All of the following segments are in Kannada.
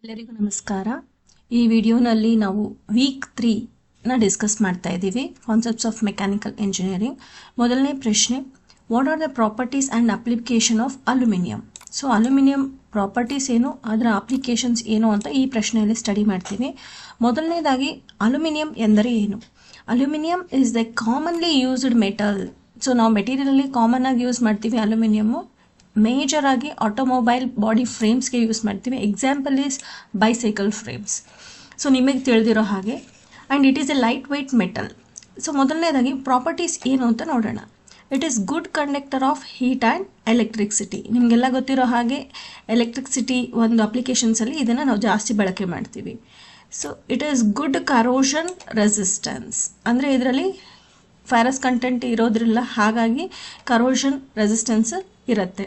ಎಲ್ಲರಿಗೂ ನಮಸ್ಕಾರ. ಈ ವಿಡಿಯೋನಲ್ಲಿ ನಾವು ವೀಕ್ 3 ನ ಡಿಸ್ಕಸ್ ಮಾಡ್ತಾ ಇದ್ದೀವಿ, ಕಾನ್ಸೆಪ್ಟ್ಸ್ ಆಫ್ ಮೆಕ್ಯಾನಿಕಲ್ ಇಂಜಿನಿಯರಿಂಗ್. ಮೊದಲನೇ ಪ್ರಶ್ನೆ, what are the properties and application of aluminium? So aluminium properties ಏನು, ಅದರ ಅಪ್ಲಿಕೇಶನ್ಸ್ ಏನು ಅಂತ ಈ ಪ್ರಶ್ನೆಯಲ್ಲಿ ಸ್ಟಡಿ ಮಾಡ್ತೀವಿ. ಮೊದಲನೇದಾಗಿ ಅಲ್ಯೂಮಿನಿಯಂ ಎಂದರೆ ಏನು? Aluminium is the commonly used metal. So ನಾವು ಮೆಟೀರಿಯಲಲ್ಲಿ ಕಾಮನ್ ಆಗಿ ಯೂಸ್ ಮಾಡ್ತೀವಿ ಅಲ್ಯೂಮಿನಿಯಮ್ಮು. ಮೇಜರ್ ಆಗಿ ಆಟೋಮೊಬೈಲ್ ಬಾಡಿ ಫ್ರೇಮ್ಸ್ಗೆ ಯೂಸ್ ಮಾಡ್ತೀವಿ. Example is bicycle frames. So ನಿಮಗೆ ತಿಳಿದಿರೋ ಹಾಗೆ, and it is a light weight metal. So ಮೊದಲನೇದಾಗಿ ಪ್ರಾಪರ್ಟೀಸ್ ಏನು ಅಂತ ನೋಡೋಣ. It is good conductor of heat and electricity. ನಿಮಗೆಲ್ಲ ಗೊತ್ತಿರೋ ಹಾಗೆ ಎಲೆಕ್ಟ್ರಿಸಿಟಿ ಒಂದು ಅಪ್ಲಿಕೇಶನ್ಸಲ್ಲಿ ಇದನ್ನು ನಾವು ಜಾಸ್ತಿ ಬಳಕೆ ಮಾಡ್ತೀವಿ. So it is good corrosion resistance, ಅಂದರೆ ಇದರಲ್ಲಿ ಫೈರಸ್ ಕಂಟೆಂಟ್ ಇರೋದ್ರಿಲ್ಲ, ಹಾಗಾಗಿ ಕರೋಷನ್ ರೆಸಿಸ್ಟೆನ್ಸ್ ಇರುತ್ತೆ.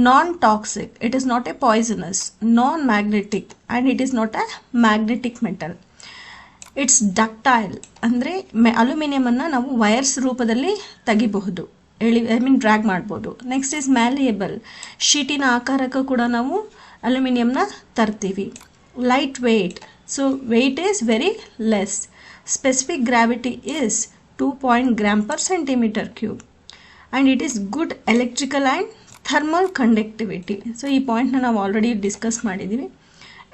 Non toxic, it is not a poisonous. Non magnetic, and it is not a magnetic metal. It's ductile, ಅಂದರೆ ಅಲ್ಯೂಮಿನಿಯಮನ್ನು ನಾವು ವೈರ್ಸ್ ರೂಪದಲ್ಲಿ ತೆಗಿಬಹುದು, ಡ್ರ್ಯಾಗ್ ಮಾಡ್ಬೋದು. ನೆಕ್ಸ್ಟ್ ಈಸ್ ಮ್ಯಾಲಿಯಬಲ್, ಶೀಟಿನ ಆಕಾರಕ್ಕೂ ಕೂಡ ನಾವು ಅಲ್ಯೂಮಿನಿಯಂನ ತರ್ತೀವಿ. Light weight, so weight is very less. Specific gravity is 2 grams per centimeter cube, and it is good electrical and thermal conductivity. So ಈ ಪಾಯಿಂಟ್ನ ನಾವು ಆಲ್ರೆಡಿ ಡಿಸ್ಕಸ್ ಮಾಡಿದ್ದೀವಿ.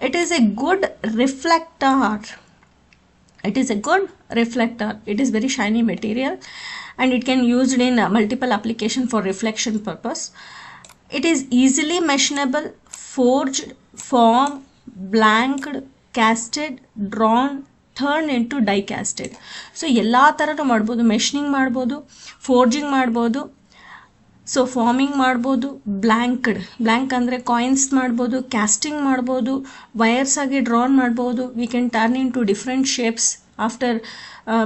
It is a good reflector. It is a good reflector. It is very shiny material and it can used in multiple application for reflection purpose. It is easily machinable, forged, formed, blanked, casted, drawn, turn into die casted. So ಎಲ್ಲ ಥರನೂ ಮಾಡ್ಬೋದು. ಮೆಷಿನಿಂಗ್ ಮಾಡ್ಬೋದು, ಫೋರ್ಜಿಂಗ್ ಮಾಡ್ಬೋದು, ಸೊ ಫಾರ್ಮಿಂಗ್ ಮಾಡ್ಬೋದು, ಬ್ಲ್ಯಾಂಕ್ ಅಂದರೆ ಕಾಯಿನ್ಸ್ ಮಾಡ್ಬೋದು, ಕ್ಯಾಸ್ಟಿಂಗ್ ಮಾಡ್ಬೋದು, ವೈರ್ಸ್ ಆಗಿ ಡ್ರಾನ್ ಮಾಡ್ಬೋದು. We can turn in to different shapes after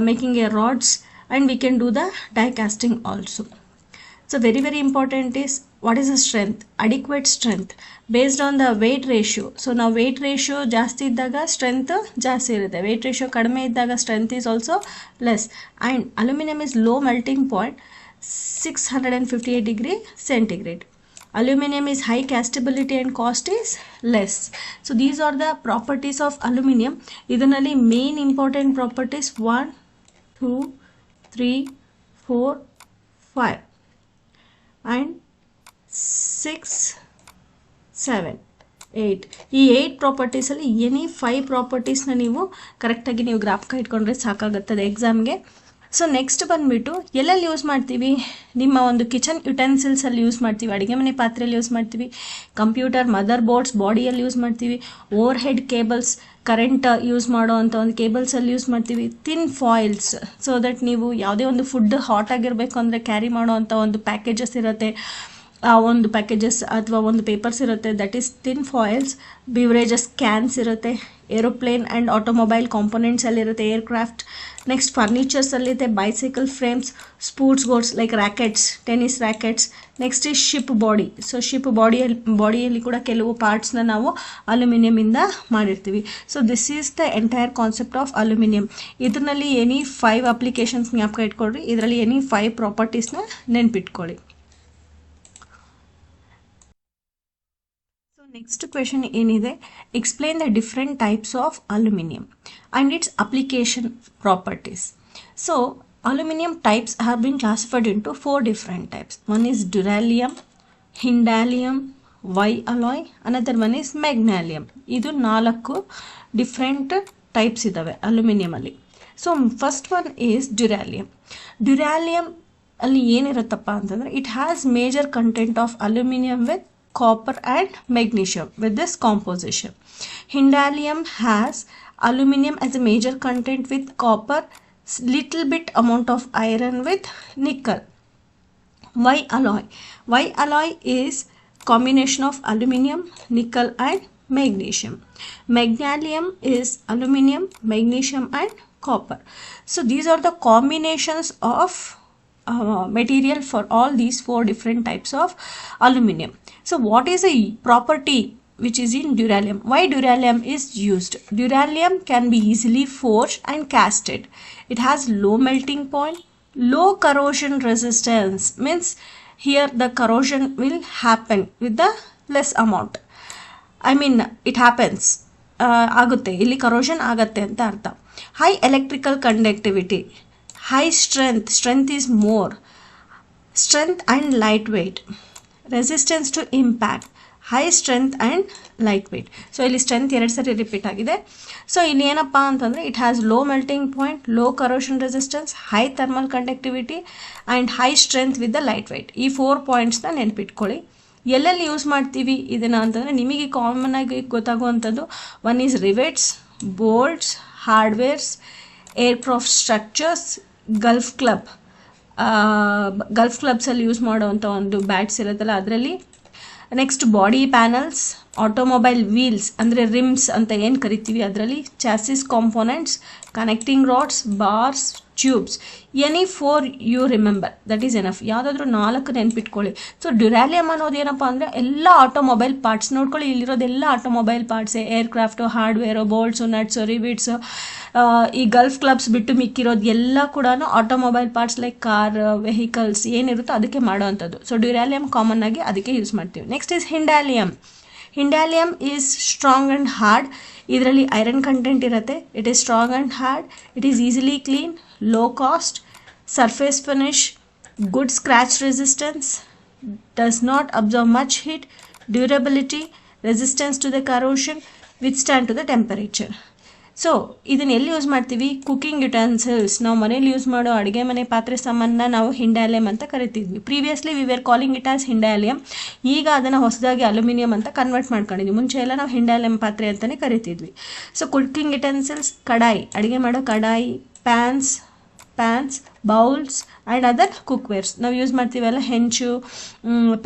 making a rods, and we can do the die casting also. So very important is, what is the strength? Adequate strength based on the weight ratio. So now weight ratio ಜಾಸ್ತಿ ಇದ್ದಾಗ strength ಜಾಸ್ತಿ ಇರುತ್ತೆ, weight ratio ಕಡಿಮೆ ಇದ್ದಾಗ strength is also less. And aluminum is low melting point, 658 degree centigrade. Aluminum is high castability and cost is less. So these are the properties of aluminum. ಇದರಲ್ಲಿ main important properties 1, 2, 3, 4, 5 and 6, 7, 8. ಈ 8 ಪ್ರಾಪರ್ಟೀಸಲ್ಲಿ ಎನಿ 5 ಪ್ರಾಪರ್ಟೀಸ್ನ ನೀವು ಕರೆಕ್ಟಾಗಿ ನೀವು ಗ್ರಾಫ್ಕ ಇಟ್ಕೊಂಡ್ರೆ ಸಾಕಾಗುತ್ತದೆ ಎಕ್ಸಾಮ್ಗೆ. ಸೊ ನೆಕ್ಸ್ಟ್ ಬಂದುಬಿಟ್ಟು ಎಲ್ಲೆಲ್ಲಿ ಯೂಸ್ ಮಾಡ್ತೀವಿ? ನಿಮ್ಮ ಒಂದು ಕಿಚನ್ ಯುಟೆನ್ಸಿಲ್ಸಲ್ಲಿ ಯೂಸ್ ಮಾಡ್ತೀವಿ, ಅಡುಗೆ ಮನೆ ಪಾತ್ರೆಯಲ್ಲಿ ಯೂಸ್ ಮಾಡ್ತೀವಿ, ಕಂಪ್ಯೂಟರ್ ಮದರ್ ಬೋರ್ಡ್ಸ್ ಬಾಡಿಯಲ್ಲಿ ಯೂಸ್ ಮಾಡ್ತೀವಿ, over head cables current use ಮಾಡೋ ಅಂಥ ಒಂದು ಕೇಬಲ್ಸಲ್ಲಿ ಯೂಸ್ ಮಾಡ್ತೀವಿ, ಥಿನ್ ಫಾಯಿಲ್ಸ್, ಸೊ ದಟ್ ನೀವು ಯಾವುದೇ ಒಂದು ಫುಡ್ ಹಾಟ್ ಆಗಿರಬೇಕು ಅಂದರೆ ಕ್ಯಾರಿ ಮಾಡೋ ಅಂಥ ಒಂದು ಪ್ಯಾಕೇಜಸ್ ಇರುತ್ತೆ, ಆ ಒಂದು ಪ್ಯಾಕೇಜಸ್ ಅಥವಾ ಒಂದು ಪೇಪರ್ಸ್ ಇರುತ್ತೆ, that is thin foils. Beverages cans ಇರುತ್ತೆ, ಏರೋಪ್ಲೇನ್ ಆ್ಯಂಡ್ ಆಟೋಮೊಬೈಲ್ ಕಾಂಪೊನೆಂಟ್ಸಲ್ಲಿರುತ್ತೆ, ಏರ್ಕ್ರಾಫ್ಟ್. ನೆಕ್ಸ್ಟ್ ಫರ್ನಿಚರ್ಸಲ್ಲಿದೆ bicycle frames, sports boards like rackets, tennis rackets. Next is ship body. So ship ಬಾಡಿಯಲ್ಲಿ ಕೂಡ ಕೆಲವು ಪಾರ್ಟ್ಸ್ನ ನಾವು ಅಲ್ಯೂಮಿನಿಯಮಿಂದ ಮಾಡಿರ್ತೀವಿ. So this is the entire concept of aluminium. ಇದರಲ್ಲಿ ಎನಿ 5 ಅಪ್ಲಿಕೇಶನ್ಸ್ ಜ್ಞಾಪಕ ಇಟ್ಕೊಳ್ರಿ, ಇದರಲ್ಲಿ ಎನಿ 5 ಪ್ರಾಪರ್ಟೀಸ್ನ ನೆನ್ಪಿಟ್ಕೊಳ್ಳಿ. ನೆಕ್ಸ್ಟ್ ಕ್ವೆಶನ್ ಏನಿದೆ, explain the different types of aluminium and its application properties. So aluminium types have been classified into 4 different types. One is duralumin, Hindalium, Y alloy, another one is magnalium. ಇದು 4 ಡಿಫ್ರೆಂಟ್ ಟೈಪ್ಸ್ ಇದ್ದಾವೆ ಅಲ್ಯೂಮಿನಿಯಮಲ್ಲಿ. So first one is duralumin. Duralumin ಅಲ್ಲಿ ಏನಿರುತ್ತಪ್ಪ ಅಂತಂದರೆ, it has major content of aluminium with copper and magnesium with this composition. Hindalium has aluminum as a major content with copper, little bit amount of iron with nickel. Why alloy? Why alloy is combination of aluminum, nickel and magnesium. Magnesium is aluminum, magnesium and copper. So these are the combinations of material for all these 4 different types of aluminum. So what is a property which is in duralium? Why duralium is used? Duralium can be easily forged and casted. It has low melting point, low corrosion resistance, means here the corrosion will happen with the less amount. I mean it happens, ಆಗುತ್ತೆ, ಇಲ್ಲಿ ಕರೋಷನ್ ಆಗುತ್ತೆ ಅಂತ ಅರ್ಥ. High electrical conductivity, high strength is more, strength and light weight, resistance to impact, high strength and light weight. So ಇಲ್ಲಿ ಸ್ಟ್ರೆಂತ್ 2 ಸರಿ ರಿಪೀಟ್ ಆಗಿದೆ. ಸೊ ಇಲ್ಲಿ ಏನಪ್ಪ ಅಂತಂದರೆ it has low melting point, low corrosion resistance, high thermal conductivity and high strength with the light weight. ಈ 4 ಪಾಯಿಂಟ್ಸ್ನ ನೆನ್ಪಿಟ್ಕೊಳ್ಳಿ. ಎಲ್ಲೆಲ್ಲಿ ಯೂಸ್ ಮಾಡ್ತೀವಿ ಇದನ್ನು ಅಂತಂದರೆ ನಿಮಗೆ ಕಾಮನ್ ಆಗಿ ಗೊತ್ತಾಗುವಂಥದ್ದು, one is rivets, bolts, hardwares, aircraft structures, golf ಕ್ಲಬ್ಸಲ್ಲಿ ಯೂಸ್ ಮಾಡೋವಂಥ ಒಂದು ಬ್ಯಾಟ್ಸ್ ಇರುತ್ತಲ್ಲ ಅದರಲ್ಲಿ. Next body panels, automobile wheels ಅಂದರೆ ರಿಮ್ಸ್ ಅಂತ ಏನು ಕರಿತೀವಿ ಅದರಲ್ಲಿ, chassis components, connecting rods, bars, tubes. Any 4 you remember, that is enough. ಯಾವುದಾದ್ರೂ 4 ನೆನ್ಪಿಟ್ಕೊಳ್ಳಿ. ಸೊ ಡ್ಯುರಾಲಿಯಮ್ ಅನ್ನೋದು ಏನಪ್ಪ ಅಂದರೆ ಎಲ್ಲ ಆಟೋಮೊಬೈಲ್ ಪಾರ್ಟ್ಸ್. ನೋಡ್ಕೊಳ್ಳಿ, ಇಲ್ಲಿರೋದೆಲ್ಲ ಆಟೋಮೊಬೈಲ್ ಪಾರ್ಟ್ಸೇ, aircraft, hardware, bolts, nuts, rivets. ಈ ಗಲ್ಫ್ ಕ್ಲಬ್ಸ್ ಬಿಟ್ಟು ಮಿಕ್ಕಿರೋದು ಎಲ್ಲ ಕೂಡ automobile parts like car, vehicles ಏನಿರುತ್ತೋ ಅದಕ್ಕೆ ಮಾಡೋವಂಥದ್ದು. ಸೊ ಡ್ಯುರಾಲಿಯಮ್ ಕಾಮನ್ ಆಗಿ ಅದಕ್ಕೆ ಯೂಸ್ ಮಾಡ್ತೀವಿ. Next is Hindalium. Hindalium is strong and hard. ಇದರಲ್ಲಿ ಐರನ್ ಕಂಟೆಂಟ್ ಇರುತ್ತೆ. It is strong and hard, it is easily clean, low cost, surface finish, good scratch resistance, does not absorb much heat, durability, resistance to the corrosion, withstand to the temperature. So ಇದನ್ನು ಎಲ್ಲಿ ಯೂಸ್ ಮಾಡ್ತೀವಿ? ಕುಕಿಂಗ್ ಯುಟೆನ್ಸಿಲ್ಸ್, ನಾವು ಮನೇಲಿ ಯೂಸ್ ಮಾಡೋ ಅಡುಗೆ ಮನೆ ಪಾತ್ರೆ ಸಾಮಾನನ್ನ ನಾವು ಹಿಂಡಾಲಿಯಮ್ ಅಂತ ಕರಿತಿದ್ವಿ. Previously we were calling it as Hindalium. ಈಗ ಅದನ್ನು ಹೊಸದಾಗಿ ಅಲ್ಯೂಮಿನಿಯಂ ಅಂತ ಕನ್ವರ್ಟ್ ಮಾಡ್ಕೊಂಡಿದ್ವಿ. ಮುಂಚೆ ಎಲ್ಲ ನಾವು ಹಿಂಡಾಲಿಯಮ್ ಪಾತ್ರೆ ಅಂತಲೇ ಕರಿತಿದ್ವಿ. ಸೊ ಕುಕಿಂಗ್ ಯುಟೆನ್ಸಿಲ್ಸ್, ಕಡಾಯಿ, ಅಡುಗೆ ಮಾಡೋ ಕಡಾಯಿ, pans, bowls and other cookwares. ನಾವು ಯೂಸ್ ಮಾಡ್ತೀವಲ್ಲ, ಹೆಂಚು,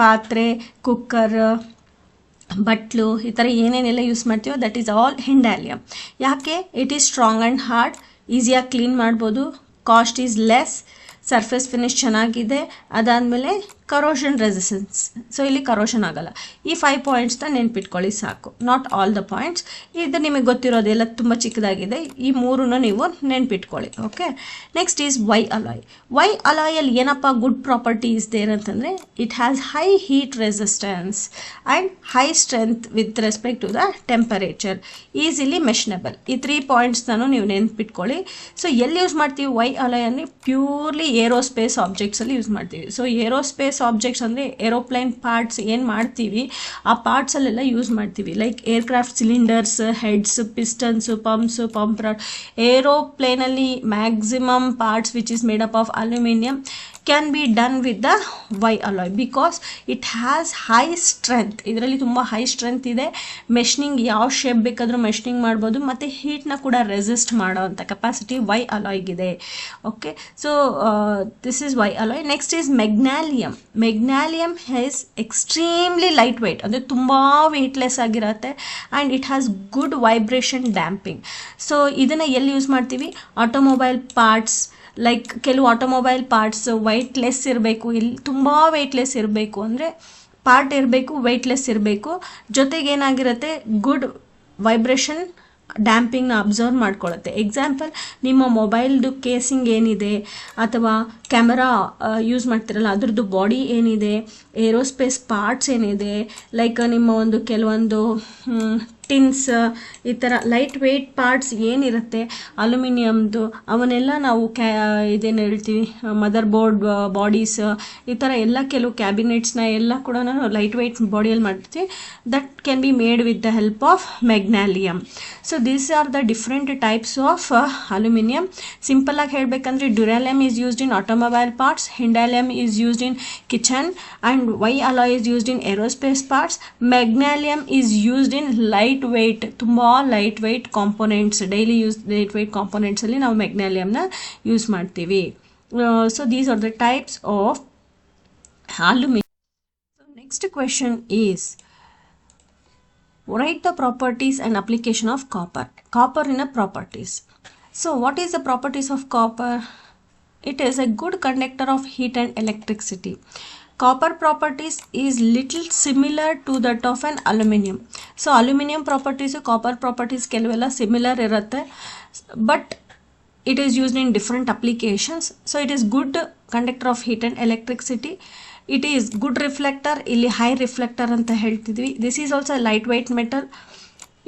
ಪಾತ್ರೆ, ಕುಕ್ಕರ್, ಬಟ್ಲು, ಈ ಥರ ಏನೇನೆಲ್ಲ ಯೂಸ್ ಮಾಡ್ತೀವೋ ದಟ್ ಈಸ್ ಆಲ್ ಹಿಂಡಾಲಿಯಮ್. ಯಾಕೆ? It is strong and hard, ಈಸಿಯಾಗಿ ಕ್ಲೀನ್ ಮಾಡ್ಬೋದು, cost is less, surface finish ಚೆನ್ನಾಗಿದೆ, ಅದಾದಮೇಲೆ ಕರೋಷನ್ ರೆಸಿಸ್ಟೆನ್ಸ್. ಸೊ ಇಲ್ಲಿ ಕರೋಷನ್ ಆಗಲ್ಲ. ಈ 5 ಪಾಯಿಂಟ್ಸ್ನ ನೆನ್ಪಿಟ್ಕೊಳ್ಳಿ ಸಾಕು. ನಾಟ್ ಆಲ್ ದ ಪಾಯಿಂಟ್ಸ್, ಇದು ನಿಮಗೆ ಗೊತ್ತಿರೋದೆಲ್ಲ ತುಂಬ ಚಿಕ್ಕದಾಗಿದೆ. ಈ 3 ನೀವು ನೆನ್ಪಿಟ್ಕೊಳ್ಳಿ. Okay. Next is Y alloy. Y ಅಲಾಯಲ್ಲಿ ಏನಪ್ಪ ಗುಡ್ ಪ್ರಾಪರ್ಟಿ ಇಸ್ ದೇರ್ ಅಂತಂದರೆ, it has high heat resistance and high strength with respect to the temperature, easily machinable. ಈ 3 ಪಾಯಿಂಟ್ಸ್ನೂ ನೀವು ನೆನ್ಪಿಟ್ಕೊಳ್ಳಿ. ಸೊ ಎಲ್ಲಿ ಯೂಸ್ ಮಾಡ್ತೀವಿ ವೈ ಅಲಾಯಲ್ಲಿ? ಪ್ಯೂರ್ಲಿ ಏರೋಸ್ಪೇಸ್ ಆಬ್ಜೆಕ್ಟ್ಸಲ್ಲಿ ಯೂಸ್ ಮಾಡ್ತೀವಿ. ಸೊ ಏರೋಸ್ಪೇಸ್ ಆಬ್ಜೆಕ್ಟ್ಸ್ ಅಂದರೆ ಏರೋಪ್ಲೇನ್ ಪಾರ್ಟ್ಸ್ ಏನು ಮಾಡ್ತೀವಿ ಆ ಪಾರ್ಟ್ಸಲ್ಲೆಲ್ಲ ಯೂಸ್ ಮಾಡ್ತೀವಿ. Like aircraft cylinders, heads, pistons, pump rod. ಏರೋಪ್ಲೇನಲ್ಲಿ maximum parts which is made up of aluminium can be done with the Y alloy because it has high strength. ಇದರಲ್ಲಿ ತುಂಬ ಹೈ ಸ್ಟ್ರೆಂತ್ ಇದೆ. ಮೆಷನಿಂಗ್ ಯಾವ ಶೇಪ್ ಬೇಕಾದರೂ ಮೆಷನಿಂಗ್ ಮಾಡ್ಬೋದು ಮತ್ತು ಹೀಟ್ನ ಕೂಡ ರೆಸಿಸ್ಟ್ ಮಾಡೋವಂಥ ಕೆಪಾಸಿಟಿ ವೈ ಅಲಾಯ್ಗಿದೆ. Okay. So this is Y alloy. Next is magnalium. Magnalium has extremely light weight, ಅಂದರೆ ತುಂಬ ವೆಯ್ಟ್ಲೆಸ್ ಆಗಿರುತ್ತೆ and it has good vibration damping. So ಇದನ್ನು ಎಲ್ಲಿ ಯೂಸ್ ಮಾಡ್ತೀವಿ? ಆಟೋಮೊಬೈಲ್ ಪಾರ್ಟ್ಸ್, ಲೈಕ್ ಕೆಲವು ಆಟೋಮೊಬೈಲ್ ಪಾರ್ಟ್ಸ್ ವೈಟ್ಲೆಸ್ ಇರಬೇಕು, ಇಲ್ಲಿ ತುಂಬ ವೆಯ್ಟ್ಲೆಸ್ ಇರಬೇಕು, ಅಂದರೆ ಪಾರ್ಟ್ ಇರಬೇಕು, ವೆಯ್ಟ್ಲೆಸ್ ಇರಬೇಕು, ಜೊತೆಗೆ ಏನಾಗಿರುತ್ತೆ ಗುಡ್ ವೈಬ್ರೇಷನ್ ಡ್ಯಾಂಪಿಂಗ್ನ ಅಬ್ಸರ್ವ್ ಮಾಡ್ಕೊಳ್ಳುತ್ತೆ. ಎಕ್ಸಾಂಪಲ್, ನಿಮ್ಮ ಮೊಬೈಲ್ದು ಕೇಸಿಂಗ್ ಏನಿದೆ ಅಥವಾ ಕ್ಯಾಮರಾ ಯೂಸ್ ಮಾಡ್ತಿರಲ್ಲ ಅದ್ರದ್ದು ಬಾಡಿ ಏನಿದೆ, ಏರೋಸ್ಪೇಸ್ ಪಾರ್ಟ್ಸ್ ಏನಿದೆ, ಲೈಕ್ ನಿಮ್ಮ ಒಂದು ಕೆಲವೊಂದು ಟಿನ್ಸ್, ಈ ಥರ ಲೈಟ್ ವೆಯ್ಟ್ ಪಾರ್ಟ್ಸ್ ಏನಿರುತ್ತೆ ಅಲ್ಯೂಮಿನಿಯಮ್ದು, ಅವನ್ನೆಲ್ಲ ನಾವು ಇದೇನು ಹೇಳ್ತೀವಿ ಮದರ್ ಬೋರ್ಡ್ ಬಾಡೀಸ್, ಈ ಥರ ಎಲ್ಲ ಕೆಲವು ಕ್ಯಾಬಿನೆಟ್ಸ್ನ ಎಲ್ಲ ಕೂಡ ನಾವು ಲೈಟ್ ವೆಯ್ಟ್ ಬಾಡಿಯಲ್ಲಿ ಮಾಡ್ತೀವಿ. That can be made with the help of magnalium. So these are the different types of aluminium. ಸಿಂಪಲಾಗಿ ಹೇಳಬೇಕಂದ್ರೆ duralumin is used in automobile parts, Hindalium is used in kitchen and Y alloy is used in aerospace parts. Magnalium is used in light weight, ತುಂಬ light weight components, daily use light weight ಕಾಂಪೊನೆಂಟ್ಸಲ್ಲಿ ನಾವು ಮೆಗ್ನಾಲಿಯಮ್ನ ಯೂಸ್ ಮಾಡ್ತೀವಿ. So these are the types of aluminium. Next question is write the properties and application of copper. Copper in a properties. So what is the properties of copper? It is a good conductor of heat and electricity. Copper properties is little similar to that of an aluminum. So aluminum properties, copper properties ಕೆಲವೆಲ್ಲ similar ಇರುತ್ತೆ, but it is used in different applications. So it is good conductor of heat and electricity. It is good reflector, ಇಲ್ಲಿ ಹೈ ರಿಫ್ಲೆಕ್ಟರ್ ಅಂತ ಹೇಳ್ತಿದ್ವಿ. This is also light weight metal,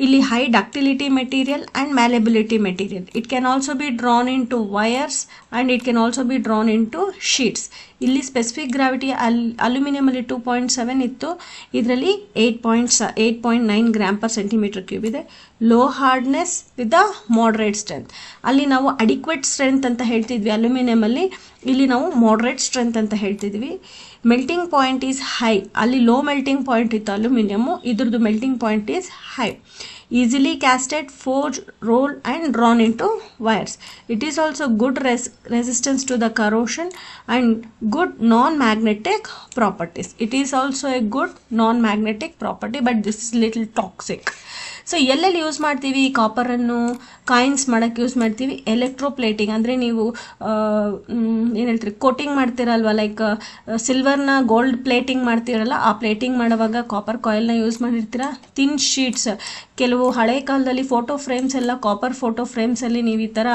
ಇಲ್ಲಿ high ductility material and malleability material. It can also be drawn in to wires and it can also be drawn in to sheets. ಇಲ್ಲಿ ಸ್ಪೆಸಿಫಿಕ್ ಗ್ರಾವಿಟಿ ಅಲ್ಯೂಮಿನಿಯಮಲ್ಲಿ 2.7 ಇತ್ತು, ಇದರಲ್ಲಿ 8.9 ಗ್ರಾಮ್ ಪರ್ ಸೆಂಟಿಮೀಟರ್ ಕ್ಯೂಬ್ ಇದೆ. Low hardness with a moderate strength. ಅಲ್ಲಿ ನಾವು ಅಡಿಕ್ವೇಟ್ ಸ್ಟ್ರೆಂತ್ ಅಂತ ಹೇಳ್ತಿದ್ವಿ ಅಲ್ಯೂಮಿನಿಯಮಲ್ಲಿ, ಇಲ್ಲಿ ನಾವು ಮಾಡ್ರೇಟ್ ಸ್ಟ್ರೆಂತ್ ಅಂತ ಹೇಳ್ತಿದ್ವಿ. ಮೆಲ್ಟಿಂಗ್ ಪಾಯಿಂಟ್ ಈಸ್ ಹೈ, ಅಲ್ಲಿ ಲೋ ಮೆಲ್ಟಿಂಗ್ ಪಾಯಿಂಟ್ ಇತ್ತು ಅಲ್ಯೂಮಿನಿಯಮು, ಇದ್ರದ್ದು melting point is high. Easily casted, forge, roll and drawn in to wires. It is also good resistance to the corrosion and good non-magnetic properties. It is also a good non-magnetic property, but this is little toxic. So ಎಲ್ಲೆಲ್ಲಿ ಯೂಸ್ ಮಾಡ್ತೀವಿ ಕಾಪರನ್ನು? ಕಾಯಿನ್ಸ್ ಮಾಡೋಕ್ಕೆ ಯೂಸ್ ಮಾಡ್ತೀವಿ. ಎಲೆಕ್ಟ್ರೋಪ್ಲೇಟಿಂಗ್ ಅಂದರೆ ನೀವು ಏನು ಹೇಳ್ತೀರಿ, ಕೋಟಿಂಗ್ ಮಾಡ್ತೀರಲ್ವ, ಲೈಕ್ ಸಿಲ್ವರ್ನ ಗೋಲ್ಡ್ ಪ್ಲೇಟಿಂಗ್ ಮಾಡ್ತೀರಲ್ಲ, ಆ ಪ್ಲೇಟಿಂಗ್ ಮಾಡುವಾಗ ಕಾಪರ್ ಕಾಯಿಲ್ನ ಯೂಸ್ ಮಾಡಿರ್ತೀರ. ಥಿನ್ ಶೀಟ್ಸ್, ಕೆಲವು ಹಳೆ ಕಾಲದಲ್ಲಿ ಫೋಟೋ ಫ್ರೇಮ್ಸ್ ಎಲ್ಲ ಕಾಪರ್ ಫೋಟೋ ಫ್ರೇಮ್ಸಲ್ಲಿ ನೀವು ಈ ಥರ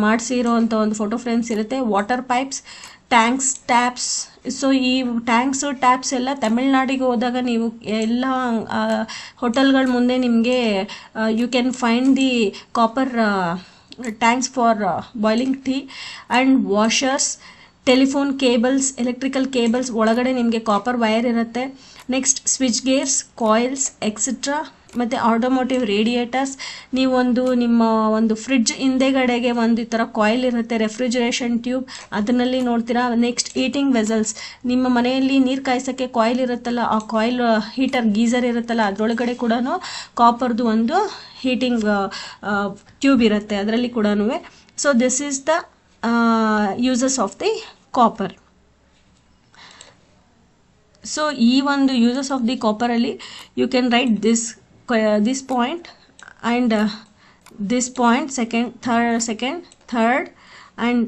ಮಾಡಿಸಿರೋ ಅಂಥ ಒಂದು ಫೋಟೋ ಫ್ರೇಮ್ಸ್ ಇರುತ್ತೆ. Water pipes, tanks, taps. So ಈ ಟ್ಯಾಂಕ್ಸು ಟ್ಯಾಪ್ಸ್ ಎಲ್ಲ ತಮಿಳ್ನಾಡಿಗೆ ಹೋದಾಗ ನೀವು ಎಲ್ಲ ಹೋಟೆಲ್ಗಳ ಮುಂದೆ ನಿಮಗೆ you can find the copper tanks for boiling tea and washers. Telephone cables, electrical cables ಒಳಗಡೆ ನಿಮಗೆ ಕಾಪರ್ ವೈರ್ ಇರುತ್ತೆ. Next switch gears, coils etcetera. ಮತ್ತು ಆಟೋಮೋಟಿವ್ ರೇಡಿಯೇಟರ್ಸ್, ನೀವೊಂದು ನಿಮ್ಮ ಒಂದು ಫ್ರಿಡ್ಜ್ ಹಿಂದೆಗಡೆಗೆ ಒಂದು ಈ ಥರ ಕಾಯಿಲ್ ಇರುತ್ತೆ, ರೆಫ್ರಿಜರೇಷನ್ ಟ್ಯೂಬ್, ಅದನ್ನಲ್ಲಿ ನೋಡ್ತೀರಾ. ನೆಕ್ಸ್ಟ್ ಈಟಿಂಗ್ ವೆಸಲ್ಸ್, ನಿಮ್ಮ ಮನೆಯಲ್ಲಿ ನೀರು ಕಾಯಿಸೋಕ್ಕೆ ಕಾಯಿಲ್ ಇರುತ್ತಲ್ಲ, ಆ ಕಾಯಿಲ್ ಹೀಟರ್ ಗೀಸರ್ ಇರುತ್ತಲ್ಲ, ಅದರೊಳಗಡೆ ಕೂಡ ಕಾಪರ್ದು ಒಂದು ಹೀಟಿಂಗ್ ಟ್ಯೂಬ್ ಇರುತ್ತೆ, ಅದರಲ್ಲಿ ಕೂಡ. So this is the uses of the copper. So ಈ ಒಂದು ಯೂಸಸ್ ಆಫ್ ದಿ ಕಾಪರಲ್ಲಿ you can write this point and this point, second, third and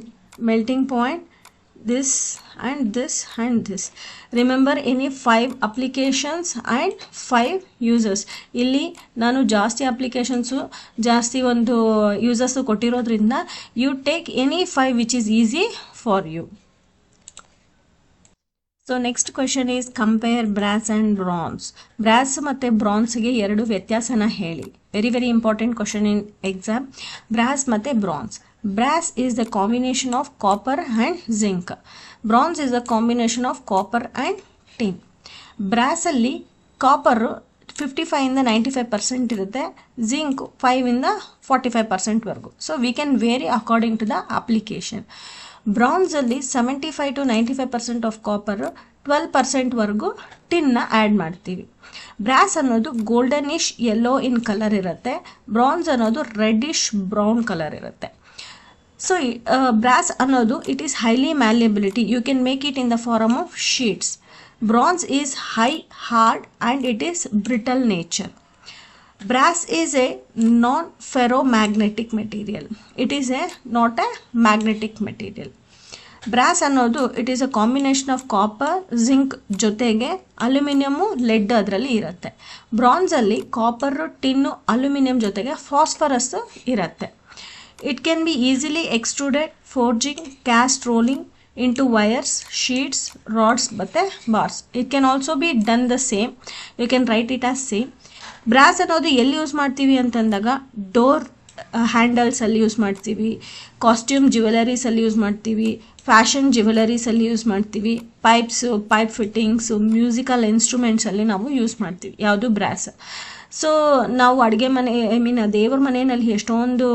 melting point, this and this and this. Remember any 5 applications and 5 users. ಇಲ್ಲಿ ನಾನು ಜಾಸ್ತಿ ಅಪ್ಲಿಕೇಶನ್ಸು ಜಾಸ್ತಿ ಒಂದು ಯೂಸಸ್ಸು ಕೊಟ್ಟಿರೋದ್ರಿಂದ you take any 5 which is easy for you. So next question is compare brass and bronze. Brass ಮತ್ತು ಬ್ರಾನ್ಸ್ಗೆ ಎರಡು ವ್ಯತ್ಯಾಸನ ಹೇಳಿ. Very important question in exam. Brass ಮತ್ತು bronze. Brass is the combination of copper and zinc. Bronze is the combination of copper and tin. ಬ್ರಾಸಲ್ಲಿ ಕಾಪರು 55ಇಂದ 95% ಇರುತ್ತೆ, ಜಿಂಕ್ 5ಇಂದ 45%ವರೆಗೂ. So we can vary according to the application. ಬ್ರಾನ್ಸಲ್ಲಿ 75 to 95% of copper, 12%ವರೆಗೂ ಟಿನ್ನ ಆ್ಯಡ್ ಮಾಡ್ತೀವಿ. ಬ್ರಾಸ್ ಅನ್ನೋದು ಗೋಲ್ಡನಿಶ್ ಯೆಲ್ಲೋ ಇನ್ ಕಲರ್ ಇರುತ್ತೆ, ಬ್ರಾನ್ಸ್ ಅನ್ನೋದು ರೆಡ್ಡಿಶ್ ಬ್ರೌನ್ ಕಲರ್ ಇರುತ್ತೆ. ಸೊ ಬ್ರಾಸ್ ಅನ್ನೋದು it is highly malleability, you can make it in the form of sheets. Bronze is high hard and it is brittle nature. Brass is a non-ferromagnetic material. It is not a magnetic material. Brass ಅನ್ನೋದು it is a combination of copper, zinc ಜೊತೆಗೆ ಅಲ್ಯೂಮಿನಿಯಮು, ಲೆಡ್ ಅದರಲ್ಲಿ ಇರುತ್ತೆ. ಬ್ರಾನ್ಸಲ್ಲಿ ಕಾಪರು, ಟಿನ್ನು, ಅಲ್ಯೂಮಿನಿಯಂ ಜೊತೆಗೆ ಫಾಸ್ಫರಸ್ ಇರುತ್ತೆ. It can be easily extruded, forging, caste rolling into wires, sheets, rods ಮತ್ತು bars. It can also be done the same. You can write it as same. Brass ಅನ್ನೋದು ಎಲ್ಲಿ ಯೂಸ್ ಮಾಡ್ತೀವಿ ಅಂತಂದಾಗ ಡೋರ್ ಹ್ಯಾಂಡಲ್ಸಲ್ಲಿ ಯೂಸ್ ಮಾಡ್ತೀವಿ, ಕಾಸ್ಟ್ಯೂಮ್ ಜ್ಯುವೆಲರೀಸಲ್ಲಿ ಯೂಸ್ ಮಾಡ್ತೀವಿ, ಫ್ಯಾಷನ್ ಜ್ಯುವೆಲರೀಸಲ್ಲಿ ಯೂಸ್ ಮಾಡ್ತೀವಿ, ಪೈಪ್ಸು, ಪೈಪ್ ಫಿಟ್ಟಿಂಗ್ಸು, ಮ್ಯೂಸಿಕಲ್ ಇನ್ಸ್ಟ್ರೂಮೆಂಟ್ಸಲ್ಲಿ ನಾವು ಯೂಸ್ ಮಾಡ್ತೀವಿ. ಯಾವುದು ಬ್ರಾಸ್. ಸೊ ನಾವು ಅಡುಗೆ ಮನೆ ದೇವ್ರ ಮನೆಯಲ್ಲಿ ಎಷ್ಟೊಂದು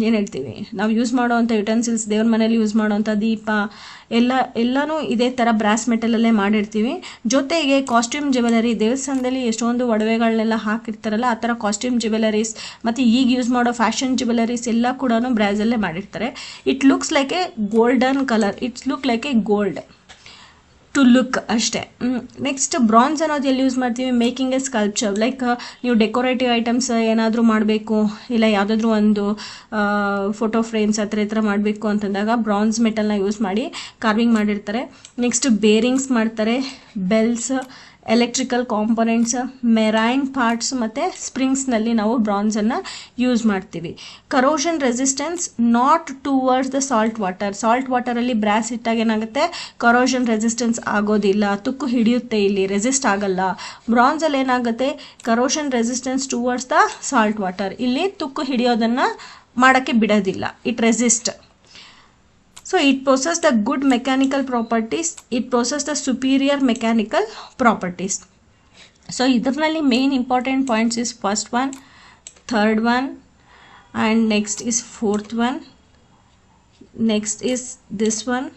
ಏನು ಹೇಳ್ತೀವಿ ನಾವು ಯೂಸ್ ಮಾಡೋವಂಥ ಯುಟೆನ್ಸಿಲ್ಸ್, ದೇವ್ರ ಮನೇಲಿ ಯೂಸ್ ಮಾಡೋವಂಥ ದೀಪ ಎಲ್ಲನೂ ಇದೇ ಥರ ಬ್ರಾಸ್ ಮೆಟಲಲ್ಲೇ ಮಾಡಿರ್ತೀವಿ. ಜೊತೆಗೆ ಕಾಸ್ಟ್ಯೂಮ್ ಜ್ಯುವೆಲರಿ, ದೇವಸ್ಥಾನದಲ್ಲಿ ಎಷ್ಟೊಂದು ಒಡವೆಗಳನ್ನೆಲ್ಲ ಹಾಕಿರ್ತಾರಲ್ಲ, ಆ ಥರ ಕಾಸ್ಟ್ಯೂಮ್ ಜ್ಯುವೆಲರೀಸ್ ಮತ್ತು ಈಗ ಯೂಸ್ ಮಾಡೋ ಫ್ಯಾಷನ್ ಜ್ಯುವೆಲರೀಸ್ ಎಲ್ಲ ಕೂಡ ಬ್ರಾಸಲ್ಲೇ ಮಾಡಿರ್ತಾರೆ. It looks like a golden colour, it's look like a gold to look ಅಷ್ಟೇ. ನೆಕ್ಸ್ಟ್ ಬ್ರಾನ್ಸ್ ಅನ್ನೋದು ಎಲ್ಲಿ ಯೂಸ್ ಮಾಡ್ತೀವಿ? ಮೇಕಿಂಗ್ ಎ ಸ್ಕಲ್ಪ್ಚರ್, ಲೈಕ್ ನೀವು ಡೆಕೋರೇಟಿವ್ ಐಟಮ್ಸ್ ಏನಾದರೂ ಮಾಡಬೇಕು, ಇಲ್ಲ ಯಾವುದಾದ್ರೂ ಒಂದು ಫೋಟೋ ಫ್ರೇಮ್ಸ್ ಆ ಥರ ಮಾಡಬೇಕು ಅಂತಂದಾಗ ಬ್ರಾನ್ಸ್ ಮೆಟಲ್ನ ಯೂಸ್ ಮಾಡಿ ಕಾರ್ವಿಂಗ್ ಮಾಡಿರ್ತಾರೆ. ನೆಕ್ಸ್ಟ್ ಬೇರಿಂಗ್ಸ್ ಮಾಡ್ತಾರೆ, bells, electrical components, marine parts ಮತ್ತು ಸ್ಪ್ರಿಂಗ್ಸ್ನಲ್ಲಿ ನಾವು ಬ್ರಾನ್ಸನ್ನು ಯೂಸ್ ಮಾಡ್ತೀವಿ. Corrosion resistance not towards the salt ವಾಟರಲ್ಲಿ ಬ್ರಾಸ್ ಇಟ್ಟಾಗ ಏನಾಗುತ್ತೆ, ಕರೋಷನ್ ರೆಸಿಸ್ಟೆನ್ಸ್ ಆಗೋದಿಲ್ಲ, ತುಕ್ಕು ಹಿಡಿಯುತ್ತೆ, ಇಲ್ಲಿ ರೆಸಿಸ್ಟ್ ಆಗಲ್ಲ. ಬ್ರಾನ್ಸಲ್ಲಿ ಏನಾಗುತ್ತೆ, corrosion resistance towards the salt water, ಇಲ್ಲಿ ತುಕ್ಕು ಹಿಡಿಯೋದನ್ನು ಮಾಡೋಕ್ಕೆ ಬಿಡೋದಿಲ್ಲ, it resist. So it possesses the good mechanical properties, it possesses the superior mechanical properties. So idharnalli main important points is first one, third one, and next is fourth one, next is this one.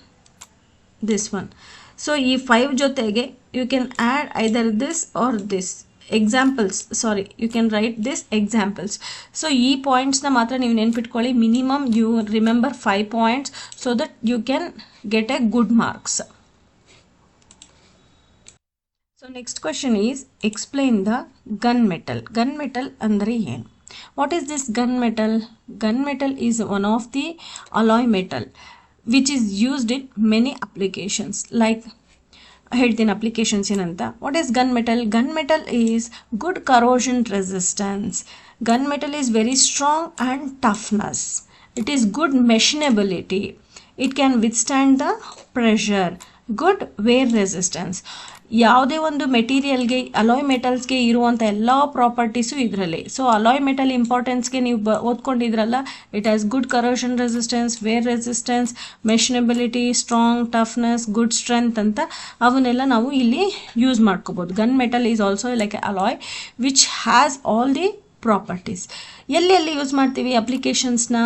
So ee 5 jotege you can add either this or this. Examples, sorry, you can write this examples. So e points na matra ನೀವು ನೆನ್ಪಿಟ್ಕೊಳ್ಳಿ, minimum you remember 5 points so that you can get a good marks. So next question is explain the gunmetal. Gunmetal andre ಏನು? What is this gunmetal? Gunmetal is one of the alloy metal which is used in many applications. Like ಹೇಳ್ತೀನಿ ಅಪ್ಲಿಕೇಶನ್ಸ್ ಏನಂತ. What is gun metal? Gun metal is good corrosion resistance. Gun metal is very strong and toughness. It is good machinability. It can withstand the pressure. Good wear resistance. ಯಾವುದೇ ಒಂದು ಮೆಟೀರಿಯಲ್ಗೆ, ಅಲಾಯ್ ಮೆಟಲ್ಸ್ಗೆ ಇರುವಂಥ ಎಲ್ಲ ಪ್ರಾಪರ್ಟೀಸು ಇದರಲ್ಲಿ. ಸೊ ಅಲಾಯ್ ಮೆಟಲ್ ಇಂಪಾರ್ಟೆನ್ಸ್ಗೆ ನೀವು ಓದ್ಕೊಂಡಿದ್ರಲ್ಲ, it has good corrosion resistance, wear resistance, machinability, strong, toughness, good strength ಅಂತ ಅವನ್ನೆಲ್ಲ ನಾವು ಇಲ್ಲಿ ಯೂಸ್ ಮಾಡ್ಕೋಬೋದು. Gun metal is also like a alloy which has all the properties. ಎಲ್ಲಿ ಯೂಸ್ ಮಾಡ್ತೀವಿ ಅಪ್ಲಿಕೇಶನ್ಸ್ನ?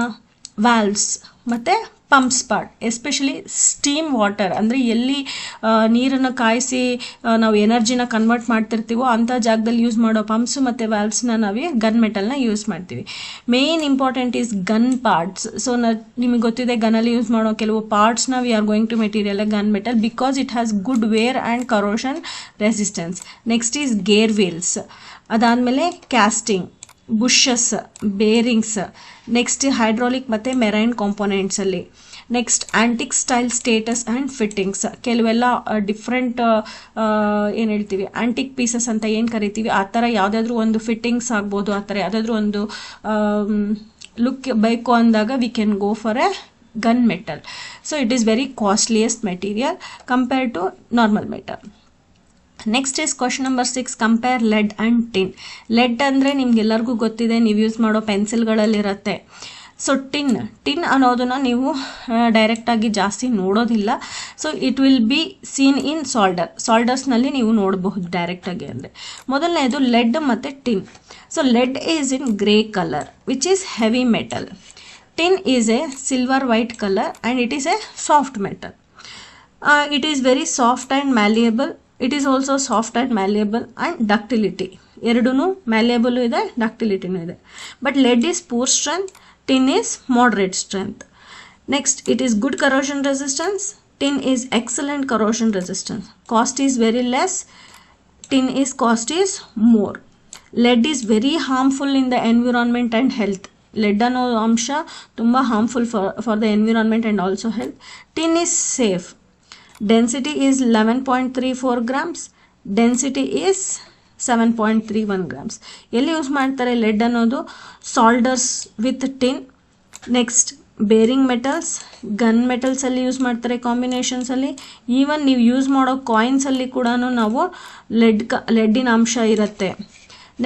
ವಾಲ್ವ್ಸ್ ಮತ್ತು pumps part, especially steam water, ಅಂದರೆ ಎಲ್ಲಿ ನೀರನ್ನು ಕಾಯಿಸಿ ನಾವು ಎನರ್ಜಿನ ಕನ್ವರ್ಟ್ ಮಾಡ್ತಿರ್ತೀವೋ ಅಂಥ ಜಾಗದಲ್ಲಿ ಯೂಸ್ ಮಾಡೋ ಪಂಪ್ಸು ಮತ್ತು ವ್ಯಾಲ್ವ್ಸ್ನ ನಾವು ಗನ್ ಮೆಟಲ್ನ ಯೂಸ್ ಮಾಡ್ತೀವಿ. Main important is gun parts. So ನಿಮಗೆ ಗೊತ್ತಿದೆ, ಗನ್ನಲ್ಲಿ ಯೂಸ್ ಮಾಡೋ ಕೆಲವು ಪಾರ್ಟ್ಸ್ನ we are going to material gun metal because it has good wear and corrosion resistance. Next is gear wheels, ಅದಾದಮೇಲೆ casting, bushes, bearings, next hydraulic ಮತ್ತು ಮೆರೈನ್ ಕಾಂಪೊನೆಂಟ್ಸಲ್ಲಿ. Next antique style statues and fittings, ಕೆಲವೆಲ್ಲ ಡಿಫ್ರೆಂಟ್ ಏನು ಹೇಳ್ತೀವಿ ಆ್ಯಂಟಿಕ್ ಪೀಸಸ್ ಅಂತ ಏನು ಕರಿತೀವಿ, ಆ ಥರ ಯಾವುದಾದ್ರೂ ಒಂದು ಫಿಟ್ಟಿಂಗ್ಸ್ ಆಗ್ಬೋದು, ಆ ಥರ ಯಾವುದಾದ್ರೂ ಒಂದು ಲುಕ್ ಬೇಕು ಅಂದಾಗ we can go for a gun metal. So it is very costliest material compare to normal metal. Next is question number 6, compare lead and tin. Lead ಅಂದರೆ ನಿಮ್ಗೆಲ್ಲರಿಗೂ ಗೊತ್ತಿದೆ, ನೀವು ಯೂಸ್ ಮಾಡೋ ಪೆನ್ಸಿಲ್ಗಳಲ್ಲಿರುತ್ತೆ. ಸೊ ಟಿನ್ ಅನ್ನೋದನ್ನು ನೀವು ಡೈರೆಕ್ಟಾಗಿ ಜಾಸ್ತಿ ನೋಡೋದಿಲ್ಲ. So it will be seen in ಸಾಲ್ಡರ್ಸ್ನಲ್ಲಿ ನೀವು ನೋಡಬಹುದು ಡೈರೆಕ್ಟಾಗಿ. ಅಂದರೆ ಮೊದಲನೇದು ಲೆಡ್ ಮತ್ತು tin. So lead is in grey colour which is heavy metal. Tin is a silver white colour and it is a soft metal. It is very soft and malleable. It is also soft and malleable and ductility, ಎರಡೂ ಮ್ಯಾಲಿಯಬಲು ಇದೆ, ಡಕ್ಟಿಲಿಟಿನೂ ಇದೆ. But lead is poor strength, tin is moderate strength. Next, it is good corrosion resistance. Tin is excellent corrosion resistance. Cost is very less. Tin is cost is more. Lead is very harmful in the environment and health. Lead ಅನ್ನೋ ಅಂಶ ತುಂಬ harmful for the environment and also health. Tin is safe. Density is 11.34 grams. Density is 7.31 grams. ಎಲ್ಲಿ ಯೂಸ್ ಮಾಡ್ತಾರೆ ಲೆಡ್ ಅನ್ನೋದು? Solders with tin. Next bearing metals, gun ಮೆಟಲ್ಸಲ್ಲಿ ಯೂಸ್ ಮಾಡ್ತಾರೆ ಕಾಂಬಿನೇಷನ್ಸಲ್ಲಿ. ಈವನ್ ನೀವು ಯೂಸ್ ಮಾಡೋ ಕಾಯಿನ್ಸಲ್ಲಿ ಕೂಡ ನಾವು ಲೆಡ್ಡಿನ ಅಂಶ ಇರುತ್ತೆ.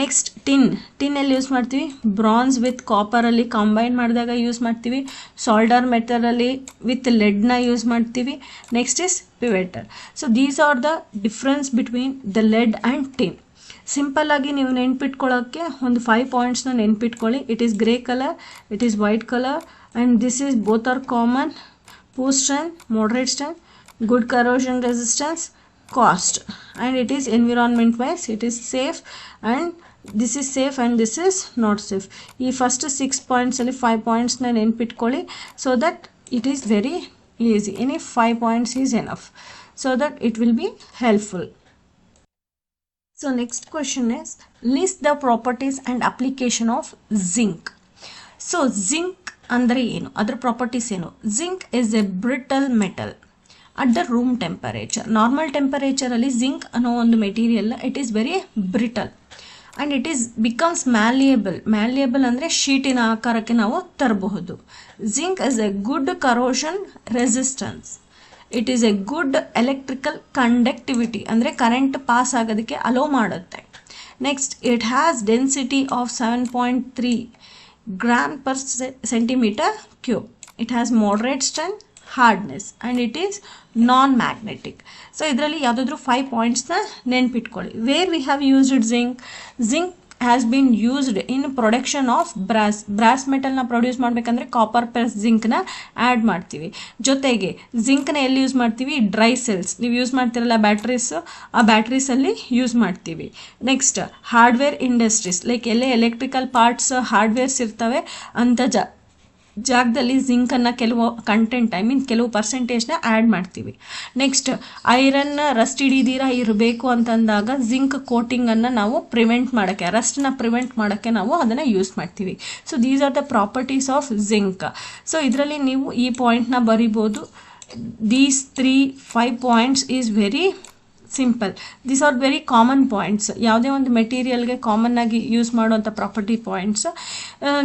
ನೆಕ್ಸ್ಟ್ ಟಿನ್ ಎಲ್ಲಿ ಯೂಸ್ ಮಾಡ್ತೀವಿ? ಬ್ರಾನ್ಸ್ ವಿತ್ ಕಾಪರಲ್ಲಿ ಕಂಬೈನ್ ಮಾಡಿದಾಗ ಯೂಸ್ ಮಾಡ್ತೀವಿ. ಸಾಲ್ಡರ್ ಮೆಟಲಲ್ಲಿ ವಿತ್ ಲೆಡ್ನ ಯೂಸ್ ಮಾಡ್ತೀವಿ. Next is pewter. So these are the difference between the lead and tin. Simple ಆಗಿ ನೀವು ನೆನ್ಪಿಟ್ಕೊಳ್ಳೋಕ್ಕೆ ಒಂದು 5 ಪಾಯಿಂಟ್ಸ್ನ ನೆನ್ಪಿಟ್ಕೊಳ್ಳಿ. It is grey colour, it is white colour and this is both are common. Poor strength, moderate strength, good corrosion resistance, cost, and it is environment wise it is safe, and this is safe and this is not safe. ಈ ಫಸ್ಟ್ 6 ಪಾಯಿಂಟ್ಸ್ ಅಲ್ಲಿ 5 ಪಾಯಿಂಟ್ಸ್ನ ನೆನ್ಪಿಟ್ಕೊಳ್ಳಿ so that it is very easy. Any 5 points is enough so that it will be helpful. So next question is list the properties and application of zinc. So zinc ಅಂದರೆ ಏನು, ಅದರ ಪ್ರಾಪರ್ಟೀಸ್ ಏನು? zinc is a brittle metal at the room temperature. Normal ಟೆಂಪರೇಚರಲ್ಲಿ ಜಿಂಕ್ ಅನ್ನೋ ಒಂದು material it is very brittle and it is becomes malleable ಅಂದರೆ ಶೀಟಿನ ಆಕಾರಕ್ಕೆ ನಾವು ತರಬಹುದು. Zinc is a good corrosion resistance. It is a good electrical conductivity ಅಂದರೆ ಕರೆಂಟ್ ಪಾಸ್ ಆಗೋದಕ್ಕೆ ಅಲೋ ಮಾಡುತ್ತೆ. Next, it has density of 7.3 gram per centimetre cube. ಇಟ್ ಹ್ಯಾಸ್ moderate strength, hardness and it is non-magnetic. So ಇದರಲ್ಲಿ ಯಾವುದಾದ್ರೂ 5 ಪಾಯಿಂಟ್ಸ್ನ ನೆನ್ಪಿಟ್ಕೊಳ್ಳಿ. Where we have used zinc has been used in production of brass ಮೆಟಲ್ನ ಪ್ರೊಡ್ಯೂಸ್ ಮಾಡಬೇಕಂದ್ರೆ ಕಾಪರ್ ಪ್ಲಸ್ ಜಿಂಕ್ನ ಆ್ಯಡ್ ಮಾಡ್ತೀವಿ. ಜೊತೆಗೆ ಜಿಂಕ್ನ ಎಲ್ಲಿ ಯೂಸ್ ಮಾಡ್ತೀವಿ? ಡ್ರೈ ಸೆಲ್ಸ್, ನೀವು ಯೂಸ್ ಮಾಡ್ತಿರಲ್ಲ ಬ್ಯಾಟ್ರೀಸು, ಆ ಬ್ಯಾಟ್ರೀಸಲ್ಲಿ ಯೂಸ್ ಮಾಡ್ತೀವಿ. ನೆಕ್ಸ್ಟ್, ಹಾರ್ಡ್ವೇರ್ ಇಂಡಸ್ಟ್ರೀಸ್ ಲೈಕ್ ಎಲ್ಲೇ ಎಲೆಕ್ಟ್ರಿಕಲ್ ಪಾರ್ಟ್ಸ್ ಹಾರ್ಡ್ವೇರ್ಸ್ ಇರ್ತವೆ ಅಂಥ ಜಾಗದಲ್ಲಿ ಜಿಂಕನ್ನು ಕೆಲವು ಕಂಟೆಂಟ್ ಕೆಲವು ಪರ್ಸೆಂಟೇಜ್ನ ಆ್ಯಡ್ ಮಾಡ್ತೀವಿ. ನೆಕ್ಸ್ಟ್, ಐರನ್ ರಸ್ಟ್ ಹಿಡಿದಿರಾ ಇರಬೇಕು ಅಂತಂದಾಗ ಜಿಂಕ್ ಕೋಟಿಂಗನ್ನು ನಾವು ರಸ್ಟ್ನ ಪ್ರಿವೆಂಟ್ ಮಾಡೋಕ್ಕೆ ನಾವು ಅದನ್ನು ಯೂಸ್ ಮಾಡ್ತೀವಿ. So these are the properties of zinc. So ಇದರಲ್ಲಿ ನೀವು ಈ ಪಾಯಿಂಟ್ನ ಬರಿಬೋದು. These 3-5 points is very simple. These are very common points. ಯಾವುದೇ ಒಂದು ಮೆಟೀರಿಯಲ್ಗೆ ಕಾಮನ್ ಆಗಿ ಯೂಸ್ ಮಾಡುವಂಥ ಪ್ರಾಪರ್ಟಿ ಪಾಯಿಂಟ್ಸ್.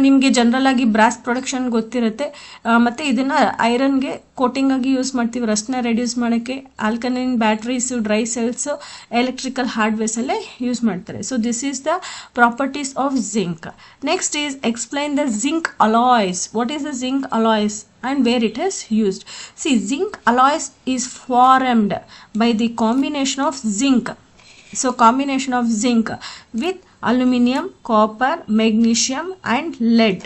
ನಿಮಗೆ ಜನರಲ್ ಆಗಿ ಬ್ರಾಸ್ ಪ್ರೊಡಕ್ಷನ್ ಗೊತ್ತಿರುತ್ತೆ, ಮತ್ತು ಇದನ್ನು ಐರನ್ಗೆ ಕೋಟಿಂಗ್ ಆಗಿ ಯೂಸ್ ಮಾಡ್ತೀವಿ ರಸ್ಟ್ನ ರೆಡ್ಯೂಸ್ ಮಾಡೋಕ್ಕೆ. Alkaline batteries, dry cells, electrical ಹಾರ್ಡ್ವೇರ್ಸಲ್ಲೇ ಯೂಸ್ ಮಾಡ್ತಾರೆ. So this is the properties of zinc. Next is explain the zinc alloys. What is the zinc alloys and where it is used? See, zinc alloys is formed by the combination of zinc. So combination of zinc with aluminum, copper, magnesium and lead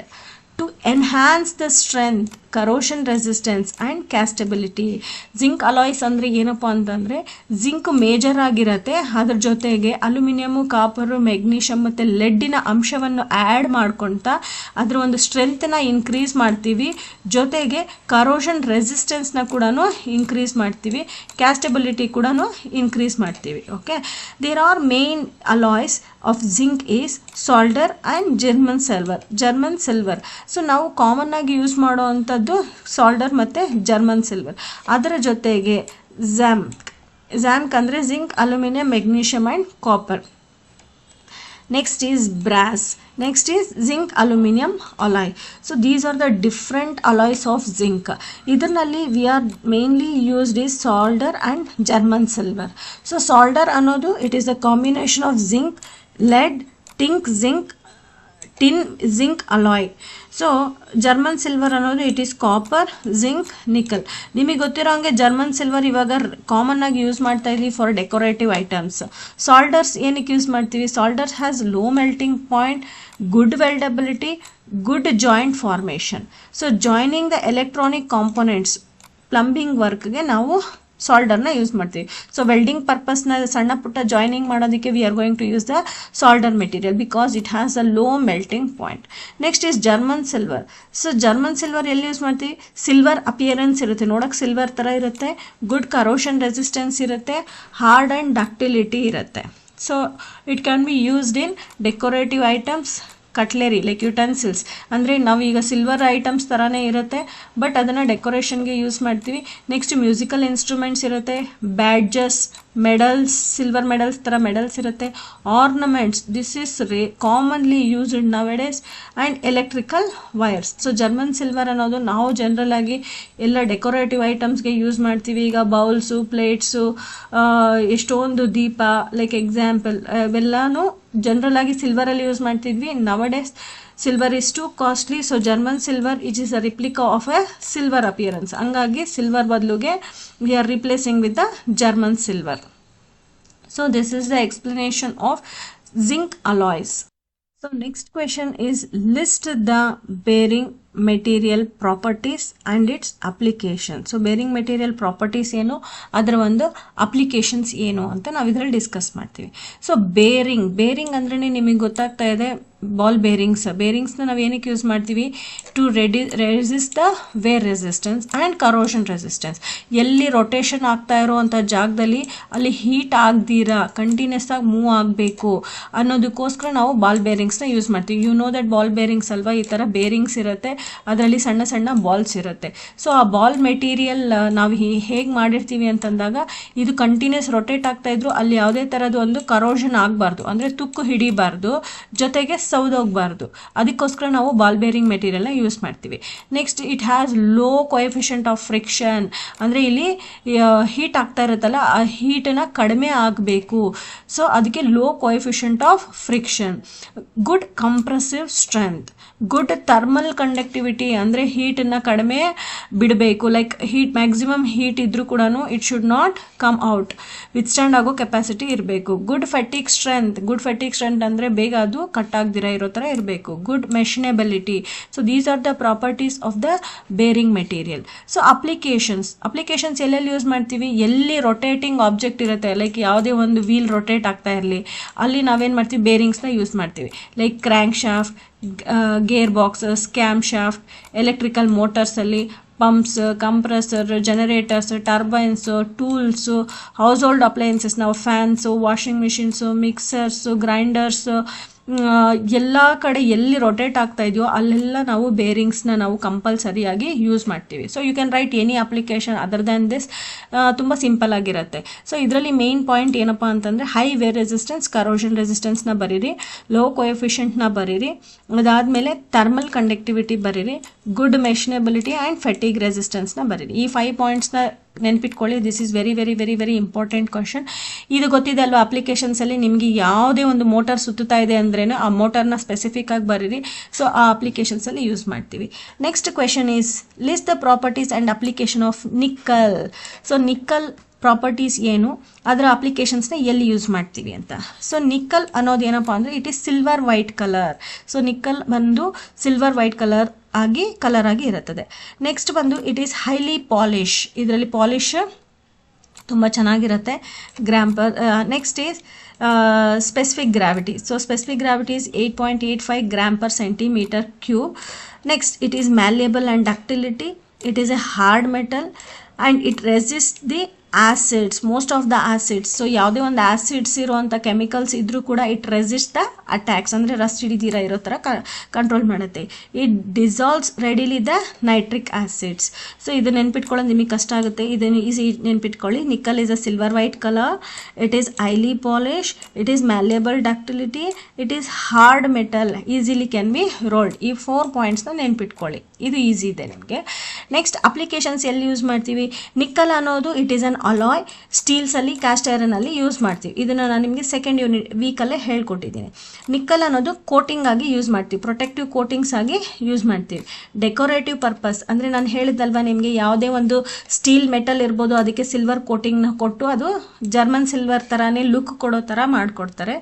to enhance the strength, corrosion resistance and castability. Zinc alloys ಅಂದರೆ ಏನಪ್ಪ ಅಂತಂದರೆ ಜಿಂಕ್ ಮೇಜರ್ ಆಗಿರುತ್ತೆ, ಅದ್ರ ಜೊತೆಗೆ ಅಲ್ಯೂಮಿನಿಯಮು, ಕಾಪರು, ಮೆಗ್ನೀಷಿಯಮ್ ಮತ್ತು ಲೆಡ್ಡಿನ ಅಂಶವನ್ನು ಆ್ಯಡ್ ಮಾಡ್ಕೊಳ್ತಾ ಅದರ ಒಂದು ಸ್ಟ್ರೆಂತ್ನ ಇನ್ಕ್ರೀಸ್ ಮಾಡ್ತೀವಿ. ಜೊತೆಗೆ ಕರೋಷನ್ ರೆಸಿಸ್ಟೆನ್ಸ್ನ ಕೂಡ ಇನ್ಕ್ರೀಸ್ ಮಾಡ್ತೀವಿ, ಕ್ಯಾಸ್ಟಬಿಲಿಟಿ ಕೂಡ ಇನ್ಕ್ರೀಸ್ ಮಾಡ್ತೀವಿ. Okay, there are main alloys of zinc is solder and German silver. So ನಾವು ಕಾಮನ್ ಆಗಿ ಯೂಸ್ ಮಾಡೋವಂಥದ್ದು ಸಾಲ್ಡರ್ ಮತ್ತು ಜರ್ಮನ್ ಸಿಲ್ವರ್. ಅದರ ಜೊತೆಗೆ ಝ್ಯಾಂಕ್ ಅಂದರೆ zinc, aluminium, magnesium and copper. Next is brass. Next is zinc aluminium alloy. So these are the different alloys of zinc. ಇದರಲ್ಲಿ we are mainly used is solder and German silver. So solder ಅನ್ನೋದು it is a combination of zinc, lead, tin zinc alloy. So German silver ಅನ್ನೋದು it is copper, zinc, nickel. ನಿಮಗೆ ಗೊತ್ತಿರೋ ಹಾಗೆ ಜರ್ಮನ್ ಸಿಲ್ವರ್ ಇವಾಗ ಕಾಮನ್ ಆಗಿ ಯೂಸ್ ಮಾಡ್ತಾ ಇದ್ದೀವಿ ಫಾರ್ ಡೆಕೋರೇಟಿವ್ ಐಟಮ್ಸ್. ಸಾಲ್ಡರ್ಸ್ ಏನಕ್ಕೆ ಯೂಸ್ ಮಾಡ್ತೀವಿ? Solders has low melting point, good weldability, good joint formation. So joining the electronic components, plumbing ವರ್ಕ್ಗೆ ನಾವು ಸಾಲ್ಡರ್ನ ಯೂಸ್ ಮಾಡ್ತೀವಿ. ಸೊ ವೆಲ್ಡಿಂಗ್ ಪರ್ಪಸ್ನ ಸಣ್ಣ ಪುಟ್ಟ ಜಾಯ್ನಿಂಗ್ ಮಾಡೋದಕ್ಕೆ we are going to use the solder material because it has a low melting point. Next is German silver. So German silver ಎಲ್ಲಿ ಯೂಸ್ ಮಾಡ್ತೀವಿ? ಸಿಲ್ವರ್ ಅಪಿಯರೆನ್ಸ್ ಇರುತ್ತೆ, ನೋಡೋಕೆ ಸಿಲ್ವರ್ ಥರ ಇರುತ್ತೆ, ಗುಡ್ ಕರೋಷನ್ ರೆಸಿಸ್ಟೆನ್ಸ್ ಇರುತ್ತೆ, ಹಾರ್ಡ್ ಆ್ಯಂಡ್ ಡಕ್ಟಿಲಿಟಿ ಇರುತ್ತೆ. So it can be used in decorative items, cutlery like utensils. ಅಂದರೆ ನಾವು ಈಗ ಸಿಲ್ವರ್ ಐಟಮ್ಸ್ ಥರನೇ ಇರುತ್ತೆ, ಬಟ್ ಅದನ್ನು ಡೆಕೋರೇಷನ್ಗೆ ಯೂಸ್ ಮಾಡ್ತೀವಿ. ನೆಕ್ಸ್ಟ್ ಮ್ಯೂಸಿಕಲ್ ಇನ್ಸ್ಟ್ರೂಮೆಂಟ್ಸ್ ಇರುತ್ತೆ, ಬ್ಯಾಡ್ಜಸ್, ಮೆಡಲ್ಸ್, ಸಿಲ್ವರ್ ಮೆಡಲ್ಸ್ ಥರ ಮೆಡಲ್ಸ್ ಇರುತ್ತೆ, ornaments. This is commonly used nowadays and electrical wires. So German silver ಅನ್ನೋದು ನಾವು ಜನರಲ್ ಆಗಿ ಎಲ್ಲ ಡೆಕೋರೇಟಿವ್ ಐಟಮ್ಸ್ಗೆ ಯೂಸ್ ಮಾಡ್ತೀವಿ. ಈಗ ಬೌಲ್ಸು, ಪ್ಲೇಟ್ಸು, ಎಷ್ಟೊಂದು ದೀಪ ಲೈಕ್ ಎಕ್ಸಾಂಪಲ್ ಇವೆಲ್ಲನೂ ಜನರಲ್ ಆಗಿ ಸಿಲ್ವರಲ್ಲಿ ಯೂಸ್ ಮಾಡ್ತಿದ್ವಿ. Nowadays silver is too costly, so German silver it is a replica of a silver appearance. ಹಂಗಾಗಿ ಸಿಲ್ವರ್ ಬದಲಿಗೆ we are replacing with the German silver. So this is the explanation of zinc alloys. So next question is list the bearing material properties and its application. So bearing material properties ಏನು, ಅದರ ಒಂದು ಅಪ್ಲಿಕೇಶನ್ಸ್ ಏನು ಅಂತ ನಾವು ಇದರಲ್ಲಿ ಡಿಸ್ಕಸ್ ಮಾಡ್ತೀವಿ. ಸೊ ಬೇರಿಂಗ್ ಅಂದ್ರೆ ನಿಮಗೆ ಗೊತ್ತಾಗ್ತಾ ಇದೆ ಬಾಲ್ ಬೇರಿಂಗ್ಸ್ನ ನಾವು ಏನಕ್ಕೆ ಯೂಸ್ ಮಾಡ್ತೀವಿ? To resist the wear resistance and corrosion resistance. ಎಲ್ಲಿ ರೊಟೇಷನ್ ಆಗ್ತಾ ಇರೋವಂಥ ಜಾಗದಲ್ಲಿ ಅಲ್ಲಿ ಹೀಟ್ ಆಗದಿರಾ ಕಂಟಿನ್ಯೂಸ್ ಆಗಿ ಮೂವ್ ಆಗಬೇಕು ಅನ್ನೋದಕ್ಕೋಸ್ಕರ ನಾವು ಬಾಲ್ ಬೇರಿಂಗ್ಸ್ನ ಯೂಸ್ ಮಾಡ್ತೀವಿ. You know that ball bearings ಅಲ್ವಾ, ಈ ಥರ ಬೇರಿಂಗ್ಸ್ ಇರುತ್ತೆ. ಅದರಲ್ಲಿ ಸಣ್ಣ ಸಣ್ಣ ಬಾಲ್ಸ್ ಇರುತ್ತೆ. ಸೊ ಆ ಬಾಲ್ ಮೆಟೀರಿಯಲ್ ನಾವು ಹೇಗೆ ಮಾಡಿರ್ತೀವಿ ಅಂತಂದಾಗ ಇದು ಕಂಟಿನ್ಯೂಸ್ ರೊಟೇಟ್ ಆಗ್ತಾ ಇದ್ರು ಅಲ್ಲಿ ಯಾವುದೇ ಥರದ ಒಂದು ಕರೋಷನ್ ಆಗಬಾರ್ದು, ಅಂದರೆ ತುಕ್ಕು ಹಿಡಿಬಾರ್ದು, ಜೊತೆಗೆ ಸೌದೋಗಬಾರ್ದು. ಅದಕ್ಕೋಸ್ಕರ ನಾವು ಬಾಲ್ ಬೇರಿಂಗ್ ಮೆಟೀರಿಯಲ್ನ ಯೂಸ್ ಮಾಡ್ತೀವಿ. Next it has low coefficient of friction, ಅಂದರೆ ಇಲ್ಲಿ ಹೀಟ್ ಆಗ್ತಾ ಇರುತ್ತಲ್ಲ ಆ ಹೀಟನ್ನು ಕಡಿಮೆ ಆಗಬೇಕು. ಸೊ ಅದಕ್ಕೆ low coefficient of friction. Good compressive strength, good thermal conductivity, ಅಂದರೆ ಹೀಟನ್ನು ಕಡಿಮೆ ಬಿಡಬೇಕು. ಲೈಕ್ ಹೀಟ್ ಮ್ಯಾಕ್ಸಿಮಮ್ ಹೀಟ್ ಇದ್ರೂ ಕೂಡ it should not come out, withstand ಆಗೋ ಕೆಪಾಸಿಟಿ ಇರಬೇಕು. Good fatigue strength, good fatigue strength ಅಂದರೆ ಬೇಗ ಅದು ಕಟ್ ಆಗದಿರ ಇರೋ ಥರ ಇರಬೇಕು. Good machinability. So these are the properties of the bearing material. So applications ಎಲ್ಲೆಲ್ಲಿ ಯೂಸ್ ಮಾಡ್ತೀವಿ, ಎಲ್ಲಿ ರೊಟೇಟಿಂಗ್ ಆಬ್ಜೆಕ್ಟ್ ಇರುತ್ತೆ, ಲೈಕ್ ಯಾವುದೇ ಒಂದು ವೀಲ್ ರೊಟೇಟ್ ಆಗ್ತಾ ಇರಲಿ ಅಲ್ಲಿ ನಾವೇನು ಮಾಡ್ತೀವಿ, ಬೇರಿಂಗ್ಸ್ನ ಯೂಸ್ ಮಾಡ್ತೀವಿ. Like crank shaft, gear boxes, cam shaft, electrical ಮೋಟರ್ಸಲ್ಲಿ pumps, compressor, generators, turbines, tools, household appliances, ನಾವು fans, washing machines, mixers, grinders, ಎಲ್ಲ ಕಡೆ ಎಲ್ಲಿ ರೊಟೇಟ್ ಆಗ್ತಾ ಇದೆಯೋ ಅಲ್ಲೆಲ್ಲ ನಾವು ಬೇರಿಂಗ್ಸ್ನ ನಾವು ಕಂಪಲ್ಸರಿಯಾಗಿ ಯೂಸ್ ಮಾಡ್ತೀವಿ. So you can write any application other than this. ತುಂಬ ಸಿಂಪಲ್ ಆಗಿರುತ್ತೆ. ಸೊ ಇದರಲ್ಲಿ ಮೇನ್ ಪಾಯಿಂಟ್ ಏನಪ್ಪ ಅಂತಂದರೆ ಹೈ ವೇರ್ ರೆಸಿಸ್ಟೆನ್ಸ್, ಕರೋಷನ್ ರೆಸಿಸ್ಟೆನ್ಸ್ನ ಬರೀರಿ, ಲೋ ಕೊಎಫಿಷಿಯಂಟ್ನ ಬರೀರಿ, ಅದಾದಮೇಲೆ ಥರ್ಮಲ್ ಕಂಡಕ್ಟಿವಿಟಿ ಬರೀರಿ, ಗುಡ್ ಮೆಷಿನೇಬಿಲಿಟಿ ಆ್ಯಂಡ್ ಫೆಟಿಗ್ ರೆಸಿಸ್ಟೆನ್ಸ್ನ ಬರೀರಿ. ಈ 5 ಪಾಯಿಂಟ್ಸ್ನ ನೆನ್ಪಿಟ್ಕೊಳ್ಳಿ. This is very very very very important question. ಇದು ಗೊತ್ತಿದೆ ಅಲ್ವಾ, ಅಪ್ಲಿಕೇಶನ್ಸಲ್ಲಿ ನಿಮಗೆ ಯಾವುದೇ ಒಂದು ಮೋಟರ್ ಸುತ್ತಾ ಇದೆ ಅಂದ್ರೇನು ಆ ಮೋಟರ್ನ ಸ್ಪೆಸಿಫಿಕ್ ಆಗಿ ಬರೀರಿ. ಸೊ ಆ ಅಪ್ಲಿಕೇಶನ್ಸಲ್ಲಿ ಯೂಸ್ ಮಾಡ್ತೀವಿ. Next question is list the properties and application of nickel. So nickel properties ಏನು, ಅದರ ಅಪ್ಲಿಕೇಶನ್ಸ್ನ ಎಲ್ಲಿ ಯೂಸ್ ಮಾಡ್ತೀವಿ ಅಂತ. ಸೊ ನಿಕ್ಕಲ್ ಅನ್ನೋದು ಏನಪ್ಪ ಅಂದರೆ it is silver white colour. So nickel ಬಂದು ಸಿಲ್ವರ್ ವೈಟ್ ಕಲರ್ ಆಗಿ ಇರುತ್ತದೆ. ನೆಕ್ಸ್ಟ್ ಬಂದು ಇಟ್ ಈಸ್ ಹೈಲಿ ಪಾಲಿಶ್, ಇದರಲ್ಲಿ ಪಾಲಿಶ್ ತುಂಬ ಚೆನ್ನಾಗಿರುತ್ತೆ. Next is specific gravity. So specific gravity is 8.85 gram per centimeter cube. Next, it is malleable and ductility. It is a hard metal and it resists the acids, most of the acids. So ಯಾವುದೇ ಒಂದು ಆಸಿಡ್ಸ್ ಇರುವಂಥ ಕೆಮಿಕಲ್ಸ್ ಇದ್ರೂ ಕೂಡ ಇಟ್ ರೆಸಿಸ್ಟ್ ದ ಅಟ್ಯಾಕ್ಸ್, ಅಂದರೆ ರಸ್ಟ್ ಹಿಡಿದಿರ ಇರೋ ಥರ ಕಂಟ್ರೋಲ್ ಮಾಡುತ್ತೆ. It dissolves readily the nitric acids. So ಇದು ನೆನ್ಪಿಟ್ಕೊಳ್ಳೋದು ನಿಮಗೆ ಕಷ್ಟ ಆಗುತ್ತೆ, ಇದನ್ನು ಈಸಿ ನೆನ್ಪಿಟ್ಕೊಳ್ಳಿ. Nickel is a silver white colour, it is highly polish, it is malleable ductility, it is hard metal, easily can be rolled. ಈ 4 ಪಾಯಿಂಟ್ಸ್ನ ನೆನ್ಪಿಟ್ಕೊಳ್ಳಿ, ಇದು ಈಸಿ ಇದೆ ನಿಮಗೆ. ನೆಕ್ಸ್ಟ್ ಅಪ್ಲಿಕೇಶನ್ಸ್ ಎಲ್ಲಿ ಯೂಸ್ ಮಾಡ್ತೀವಿ. ನಿಕ್ಕಲ್ ಅನ್ನೋದು ಇಟ್ ಈಸ್ ಅನ್ ಅಲಾಯ್, ಸ್ಟೀಲ್ಸಲ್ಲಿ, ಕ್ಯಾಸ್ಟ್ ಐರನಲ್ಲಿ ಯೂಸ್ ಮಾಡ್ತೀವಿ. ಇದನ್ನು ನಾನು ನಿಮಗೆ ಸೆಕೆಂಡ್ ವೀಕಲ್ಲೇ ಹೇಳ್ಕೊಟ್ಟಿದ್ದೀನಿ. ನಿಕ್ಕಲ್ ಅನ್ನೋದು ಕೋಟಿಂಗ್ ಆಗಿ ಯೂಸ್ ಮಾಡ್ತೀವಿ, ಪ್ರೊಟೆಕ್ಟಿವ್ ಕೋಟಿಂಗ್ಸ್ ಆಗಿ ಯೂಸ್ ಮಾಡ್ತೀವಿ. ಡೆಕೋರೇಟಿವ್ ಪರ್ಪಸ್ ಅಂದರೆ ನಾನು ಹೇಳಿದ್ದಲ್ವ ನಿಮಗೆ, ಯಾವುದೇ ಒಂದು ಸ್ಟೀಲ್ ಮೆಟಲ್ ಇರ್ಬೋದು ಅದಕ್ಕೆ ಸಿಲ್ವರ್ ಕೋಟಿಂಗ್ನ ಕೊಟ್ಟು ಅದು ಜರ್ಮನ್ ಸಿಲ್ವರ್ ಥರನೇ ಲುಕ್ ಕೊಡೋ ಥರ ಮಾಡಿಕೊಡ್ತಾರೆ.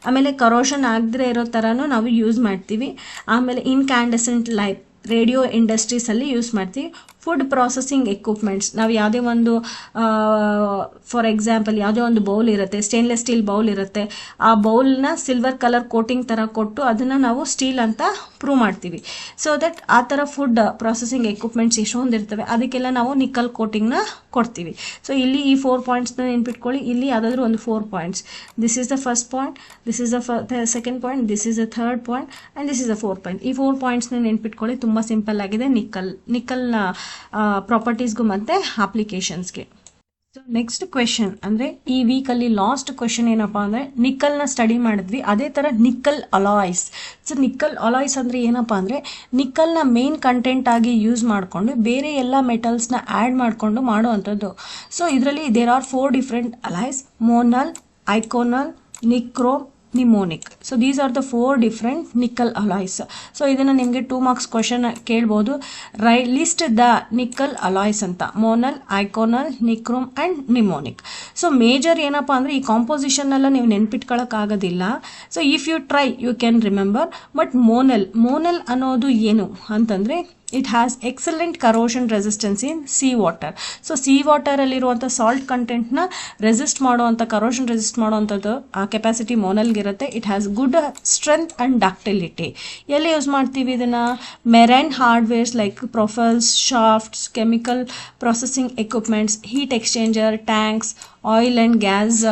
ಆಮೇಲೆ ಕರೋಷನ್ ಆಗದೇ ಇರೋ ಥರನೂ ನಾವು ಯೂಸ್ ಮಾಡ್ತೀವಿ. ಆಮೇಲೆ ಇನ್ಕ್ಯಾಂಡೆಸೆಂಟ್ ಲೈಟ್, ರೇಡಿಯೋ ಇಂಡಸ್ಟ್ರೀಸಲ್ಲಿ ಯೂಸ್ ಮಾಡ್ತೀವಿ. ಫುಡ್ ಪ್ರಾಸೆಸಿಂಗ್ ಎಕ್ವಿಪ್ಮೆಂಟ್ಸ್, ನಾವು ಯಾವುದೇ ಒಂದು ಫಾರ್ ಎಕ್ಸಾಂಪಲ್ ಯಾವುದೇ ಒಂದು ಬೌಲ್ ಇರುತ್ತೆ, ಸ್ಟೇನ್ಲೆಸ್ ಸ್ಟೀಲ್ ಬೌಲ್ ಇರುತ್ತೆ, ಆ ಬೌಲ್ನ ಸಿಲ್ವರ್ ಕಲರ್ ಕೋಟಿಂಗ್ ಥರ ಕೊಟ್ಟು ಅದನ್ನು ನಾವು ಸ್ಟೀಲ್ ಅಂತ ಪ್ರೂವ್ ಮಾಡ್ತೀವಿ. ಸೊ ದಟ್ ಆ ಥರ ಫುಡ್ ಪ್ರಾಸೆಸಿಂಗ್ ಎಕ್ವಿಪ್ಮೆಂಟ್ಸ್ ಎಷ್ಟೊಂದು ಇರ್ತವೆ, ಅದಕ್ಕೆಲ್ಲ ನಾವು ನಿಕ್ಕಲ್ ಕೋಟಿಂಗ್ನ ಕೊಡ್ತೀವಿ. ಸೊ ಇಲ್ಲಿ ಈ 4 ಪಾಯಿಂಟ್ಸ್ನ ನೆನ್ಪಿಟ್ಕೊಳ್ಳಿ. ಇಲ್ಲಿ ಯಾವುದಾದ್ರೂ ಒಂದು 4 points, this is the first point, this is the second point, this is the third point and this is the 4th point. ಈ 4 ಪಾಯಿಂಟ್ಸ್ನ ನೆನ್ಪಿಟ್ಕೊಳ್ಳಿ, ತುಂಬ ಸಿಂಪಲ್ ಆಗಿದೆ ನಿಕ್ಕಲ್ನ ಪ್ರಾಪರ್ಟೀಸ್ಗೂ ಮತ್ತು ಅಪ್ಲಿಕೇಶನ್ಸ್ಗೆ. ಸೊ ನೆಕ್ಸ್ಟ್ ಕ್ವೆಶನ್ ಅಂದರೆ ಈ ವೀಕಲ್ಲಿ ಲಾಸ್ಟ್ ಕ್ವೆಶನ್ ಏನಪ್ಪ ಅಂದರೆ ನಿಕ್ಕಲ್ನ ಸ್ಟಡಿ ಮಾಡಿದ್ವಿ, ಅದೇ ಥರ nickel alloys. So nickel alloys ಅಂದರೆ ಏನಪ್ಪ ಅಂದರೆ ನಿಕ್ಕಲ್ನ ಮೇನ್ ಕಂಟೆಂಟ್ ಆಗಿ ಯೂಸ್ ಮಾಡಿಕೊಂಡು ಬೇರೆ ಎಲ್ಲ ಮೆಟಲ್ಸ್ನ ಆ್ಯಡ್ ಮಾಡಿಕೊಂಡು ಮಾಡುವಂಥದ್ದು. ಸೊ ಇದರಲ್ಲಿ there are 4 different alloys: Monel, Inconel, nichrome, Nimonic. So these are the 4 different nickel alloys. So ಇದನ್ನು ನಿಮಗೆ 2 ಮಾರ್ಕ್ಸ್ ಕ್ವಶನ್ ಕೇಳ್ಬೋದು. ಲಿಸ್ಟ್ ದ ನಿಕ್ಕಲ್ ಅಲಾಯ್ಸ್ ಅಂತ: Monel, Inconel, nichrome and Nimonic. So major ಏನಪ್ಪ ಅಂದರೆ ಈ ಕಾಂಪೋಸಿಷನ್ನೆಲ್ಲ ನೀವು ನೆನ್ಪಿಟ್ಕೊಳ್ಳೋಕ್ಕಾಗೋದಿಲ್ಲ. So if you try you can remember. But Monel ಅನ್ನೋದು ಏನು ಅಂತಂದರೆ it has excellent corrosion resistance in sea water. So sea ವಾಟರಲ್ಲಿರುವಂಥ ಸಾಲ್ಟ್ ಕಂಟೆಂಟ್ನ ರೆಸಿಸ್ಟ್ ಮಾಡುವಂಥ, ಕರೋಷನ್ ರೆಸಿಸ್ಟ್ ಮಾಡುವಂಥದ್ದು ಆ ಕೆಪಾಸಿಟಿ ಮೋನಲ್ಗಿರುತ್ತೆ. It has good strength and ductility. ಎಲ್ಲಿ ಯೂಸ್ ಮಾಡ್ತೀವಿ ಇದನ್ನು? Marine hardwares like profiles, shafts, chemical processing equipments, heat exchanger, tanks, oil and gas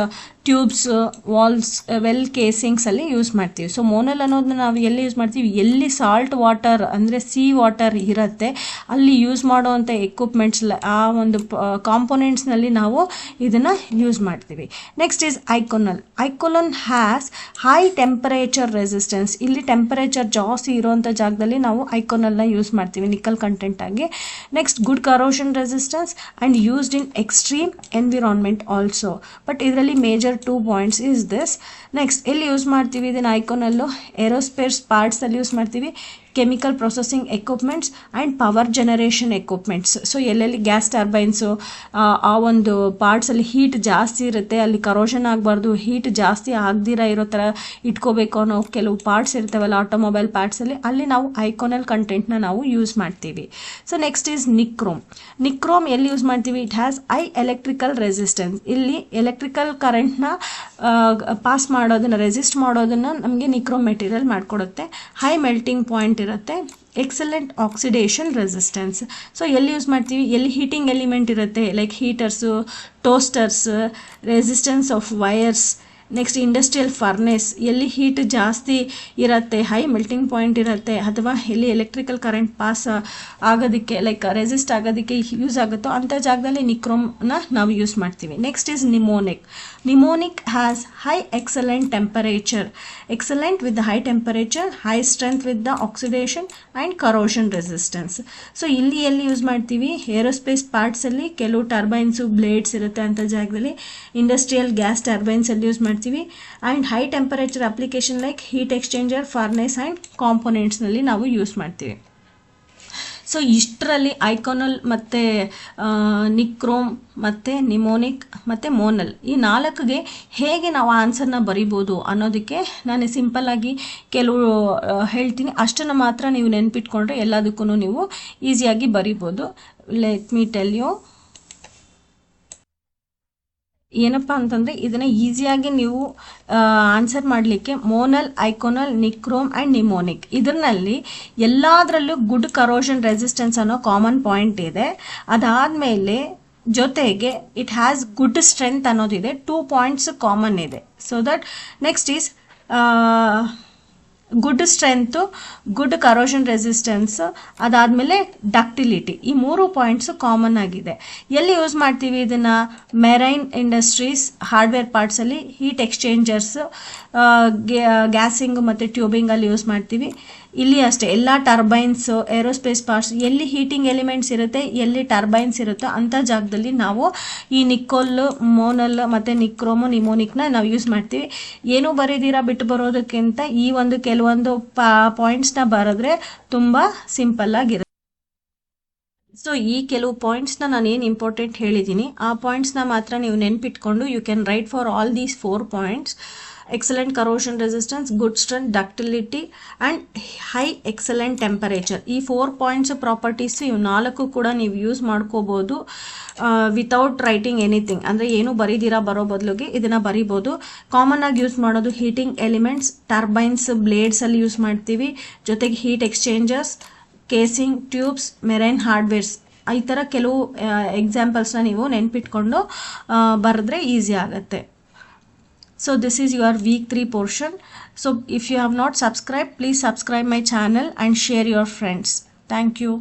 tubes, valves, well ಕೇಸಿಂಗ್ಸಲ್ಲಿ ಯೂಸ್ ಮಾಡ್ತೀವಿ. ಸೊ ಮೋನಲ್ ಅನ್ನೋದನ್ನ ನಾವು ಎಲ್ಲಿ ಯೂಸ್ ಮಾಡ್ತೀವಿ, ಎಲ್ಲಿ ಸಾಲ್ಟ್ ವಾಟರ್ ಅಂದರೆ ಸಿ ವಾಟರ್ ಇರುತ್ತೆ ಅಲ್ಲಿ ಯೂಸ್ ಮಾಡುವಂಥ ಎಕ್ವಿಪ್ಮೆಂಟ್ಸ್, ಆ ಒಂದು ಕಾಂಪೊನೆಂಟ್ಸ್ನಲ್ಲಿ ನಾವು ಇದನ್ನು ಯೂಸ್ ಮಾಡ್ತೀವಿ. Next is Inconel. Inconel has high temperature resistance. ಇಲ್ಲಿ ಟೆಂಪರೇಚರ್ ಜಾಸ್ತಿ ಇರುವಂಥ ಜಾಗದಲ್ಲಿ ನಾವು ಐಕೋನಲ್ನ ಯೂಸ್ ಮಾಡ್ತೀವಿ ನಿಕ್ಕಲ್ ಕಂಟೆಂಟ್ ಆಗಿ. Next good corrosion resistance and used in extreme environment also. But ಇದರಲ್ಲಿ major 2 points is this. Next ಎಲ್ಲಿ ಯೂಸ್ ಮಾಡ್ತೀವಿ ಇದನ್ನು ಐಕೋನಲ್ಲು, ಏರೋಸ್ಪೇಸ್ ಪಾರ್ಟ್ಸಲ್ಲಿ ಯೂಸ್ ಮಾಡ್ತೀವಿ, chemical processing equipments and power generation equipments. So ಎಲ್ಲೆಲ್ಲಿ ಗ್ಯಾಸ್ ಟರ್ಬೈನ್ಸು ಆ ಒಂದು ಪಾರ್ಟ್ಸಲ್ಲಿ ಹೀಟ್ ಜಾಸ್ತಿ ಇರುತ್ತೆ, ಅಲ್ಲಿ ಕರೋಷನ್ ಆಗಬಾರ್ದು, ಹೀಟ್ ಜಾಸ್ತಿ ಆಗದಿರ ಇರೋ ಥರ ಇಟ್ಕೋಬೇಕು ಅನ್ನೋ ಕೆಲವು ಪಾರ್ಟ್ಸ್ ಇರ್ತವಲ್ಲ ಆಟೋಮೊಬೈಲ್ ಪಾರ್ಟ್ಸಲ್ಲಿ, ಅಲ್ಲಿ ನಾವು ಐಕೋನಲ್ ಕಂಟೆಂಟ್ನ ನಾವು ಯೂಸ್ ಮಾಡ್ತೀವಿ. So next is nichrome. Nichrome ಎಲ್ಲಿ ಯೂಸ್ ಮಾಡ್ತೀವಿ, it has high electrical resistance. ಇಲ್ಲಿ ಎಲೆಕ್ಟ್ರಿಕಲ್ ಕರೆಂಟ್ನ ಪಾಸ್ ಮಾಡೋದನ್ನು, ರೆಸಿಸ್ಟ್ ಮಾಡೋದನ್ನು ನಮಗೆ ನಿಕ್ರೋಮ್ ಮೆಟೀರಿಯಲ್ ಮಾಡಿಕೊಡುತ್ತೆ. ಹೈ ಮೆಲ್ಟಿಂಗ್ ಪಾಯಿಂಟ್ ಇರುತ್ತೆ, ಎಕ್ಸಲೆಂಟ್ ಆಕ್ಸಿಡೇಷನ್ ರೆಸಿಸ್ಟೆನ್ಸ್. ಸೊ ಎಲ್ಲಿ ಯೂಸ್ ಮಾಡ್ತೀವಿ, ಎಲ್ಲಿ ಹೀಟಿಂಗ್ ಎಲಿಮೆಂಟ್ ಇರುತ್ತೆ like heaters, toasters, resistance of wires. Next industrial furnace, ಎಲ್ಲಿ ಹೀಟ್ ಜಾಸ್ತಿ ಇರುತ್ತೆ, ಹೈ ಮೆಲ್ಟಿಂಗ್ ಪಾಯಿಂಟ್ ಇರುತ್ತೆ, ಅಥವಾ ಎಲ್ಲಿ ಎಲೆಕ್ಟ್ರಿಕಲ್ ಕರೆಂಟ್ ಪಾಸ್ ಆಗೋದಕ್ಕೆ ಲೈಕ್ ರೆಸಿಸ್ಟ್ ಆಗೋದಕ್ಕೆ ಯೂಸ್ ಆಗುತ್ತೋ ಅಂಥ ಜಾಗದಲ್ಲಿ ನಿಕ್ರೋಮ್ನ ನಾವು ಯೂಸ್ ಮಾಡ್ತೀವಿ. Next is mnemonic. Mnemonic has high excellent temperature, excellent with the high temperature, high strength with the oxidation and corrosion resistance. So ಇಲ್ಲಿ ಎಲ್ಲಿ ಯೂಸ್ ಮಾಡ್ತೀವಿ, ಏರೋಸ್ಪೇಸ್ ಪಾರ್ಟ್ಸಲ್ಲಿ ಕೆಲವು ಟರ್ಬೈನ್ಸು, ಬ್ಲೇಡ್ಸ್ ಇರುತ್ತೆ ಅಂಥ ಜಾಗದಲ್ಲಿ, ಇಂಡಸ್ಟ್ರಿಯಲ್ ಗ್ಯಾಸ್ ಟರ್ಬೈನ್ಸಲ್ಲಿ ಯೂಸ್ ಮಾಡ್ತೀವಿ, and high temperature application like heat exchanger, furnace and ಕಾಂಪೊನೆಂಟ್ಸ್ನಲ್ಲಿ ನಾವು ಯೂಸ್ ಮಾಡ್ತೀವಿ. ಸೊ ಇಷ್ಟರಲ್ಲಿ ಐಕೋನಲ್ ಮತ್ತು ನಿಕ್ರೋಮ್ ಮತ್ತು ನಿಮೋನಿಕ್ ಮತ್ತು ಮೋನಲ್ ಈ 4ಗೆ ಹೇಗೆ ನಾವು ಆನ್ಸರ್ನ ಬರಿಬೋದು ಅನ್ನೋದಕ್ಕೆ ನಾನು ಸಿಂಪಲ್ಲಾಗಿ ಕೆಲವು ಹೇಳ್ತೀನಿ. ಅಷ್ಟನ್ನು ಮಾತ್ರ ನೀವು ನೆನ್ಪಿಟ್ಕೊಂಡ್ರೆ ಎಲ್ಲದಕ್ಕೂ ನೀವು ಈಸಿಯಾಗಿ ಬರಿಬೋದು. Let me tell you. ಏನಪ್ಪ ಅಂತಂದರೆ ಇದನ್ನು ಈಸಿಯಾಗಿ ನೀವು ಆನ್ಸರ್ ಮಾಡಲಿಕ್ಕೆ Monel, Inconel, nichrome and Nimonic ಇದರಲ್ಲಿ ಎಲ್ಲದರಲ್ಲೂ ಗುಡ್ ಕರೋಷನ್ ರೆಸಿಸ್ಟೆನ್ಸ್ ಅನ್ನೋ ಕಾಮನ್ ಪಾಯಿಂಟ್ ಇದೆ. ಅದಾದಮೇಲೆ ಜೊತೆಗೆ ಇಟ್ ಹ್ಯಾಸ್ ಗುಡ್ ಸ್ಟ್ರೆಂತ್ ಅನ್ನೋದಿದೆ, 2 points ಕಾಮನ್ ಇದೆ. So that next is good strength, good corrosion resistance, ಅದಾದಮೇಲೆ ಡಕ್ಟಿಲಿಟಿ, ಈ 3 points ಕಾಮನ್ ಆಗಿದೆ. ಎಲ್ಲಿ ಯೂಸ್ ಮಾಡ್ತೀವಿ ಇದನ್ನು, ಮೆರೈನ್ ಇಂಡಸ್ಟ್ರೀಸ್ ಹಾರ್ಡ್ವೇರ್ ಪಾರ್ಟ್ಸಲ್ಲಿ, ಹೀಟ್ ಎಕ್ಸ್ಚೇಂಜರ್ಸ್, ಗ್ಯಾಸಿಂಗ್ ಮತ್ತು ಟ್ಯೂಬಿಂಗಲ್ಲಿ ಯೂಸ್ ಮಾಡ್ತೀವಿ. ಇಲ್ಲಿ ಅಷ್ಟೇ ಎಲ್ಲ ಟರ್ಬೈನ್ಸು, ಏರೋಸ್ಪೇಸ್ ಪಾರ್ಟ್ಸ್ ಎಲ್ಲಿ ಹೀಟಿಂಗ್ ಎಲಿಮೆಂಟ್ಸ್ ಇರುತ್ತೆ, ಎಲ್ಲಿ ಟರ್ಬೈನ್ಸ್ ಇರುತ್ತೋ ಅಂಥ ಜಾಗದಲ್ಲಿ ನಾವು ಈ ನಿಕ್ಕೋಲ್, ಮೋನಲ್ ಮತ್ತು ನಿಕ್ರೋಮು, ನಿಮೋನಿಕ್ನ ನಾವು ಯೂಸ್ ಮಾಡ್ತೀವಿ. ಏನೂ ಬರೀದಿರ ಬಿಟ್ಟು ಬರೋದಕ್ಕಿಂತ ಈ ಒಂದು ಕೆಲವೊಂದು ಪಾಯಿಂಟ್ಸ್ನ ಬರೆದ್ರೆ ತುಂಬ ಸಿಂಪಲ್ಲಾಗಿರುತ್ತೆ. ಸೊ ಈ ಕೆಲವು ಪಾಯಿಂಟ್ಸ್ನ ನಾನು ಏನು ಇಂಪಾರ್ಟೆಂಟ್ ಹೇಳಿದ್ದೀನಿ ಆ ಪಾಯಿಂಟ್ಸ್ನ ಮಾತ್ರ ನೀವು ನೆನ್ಪಿಟ್ಕೊಂಡು you can write for all these 4 points. Excellent corrosion resistance, good strength, ductility and high excellent temperature. ಈ 4 points ಪ್ರಾಪರ್ಟೀಸ್ ಇವು 4 ಕೂಡ ನೀವು ಯೂಸ್ ಮಾಡ್ಕೋಬೋದು ವಿತೌಟ್ ರೈಟಿಂಗ್ ಎನಿಥಿಂಗ್. ಅಂದರೆ ಏನು ಬರೀದಿರ ಬರೋ ಬದಲಿಗೆ ಇದನ್ನು ಬರಿಬೋದು. ಕಾಮನ್ ಆಗಿ ಯೂಸ್ ಮಾಡೋದು ಹೀಟಿಂಗ್ ಎಲಿಮೆಂಟ್ಸ್, ಟರ್ಬೈನ್ಸ್, ಬ್ಲೇಡ್ಸಲ್ಲಿ ಯೂಸ್ ಮಾಡ್ತೀವಿ, ಜೊತೆಗೆ heat ಎಕ್ಸ್ಚೇಂಜರ್ಸ್, casing, tubes, marine hardwares. ಈ ಥರ ಕೆಲವು ಎಕ್ಸಾಂಪಲ್ಸ್ನ ನೀವು ನೆನ್ಪಿಟ್ಕೊಂಡು ಬರೆದ್ರೆ ಈಸಿ ಆಗುತ್ತೆ. So this is your week 3 portion. So if you have not subscribed, please subscribe my channel and share your friends. Thank you.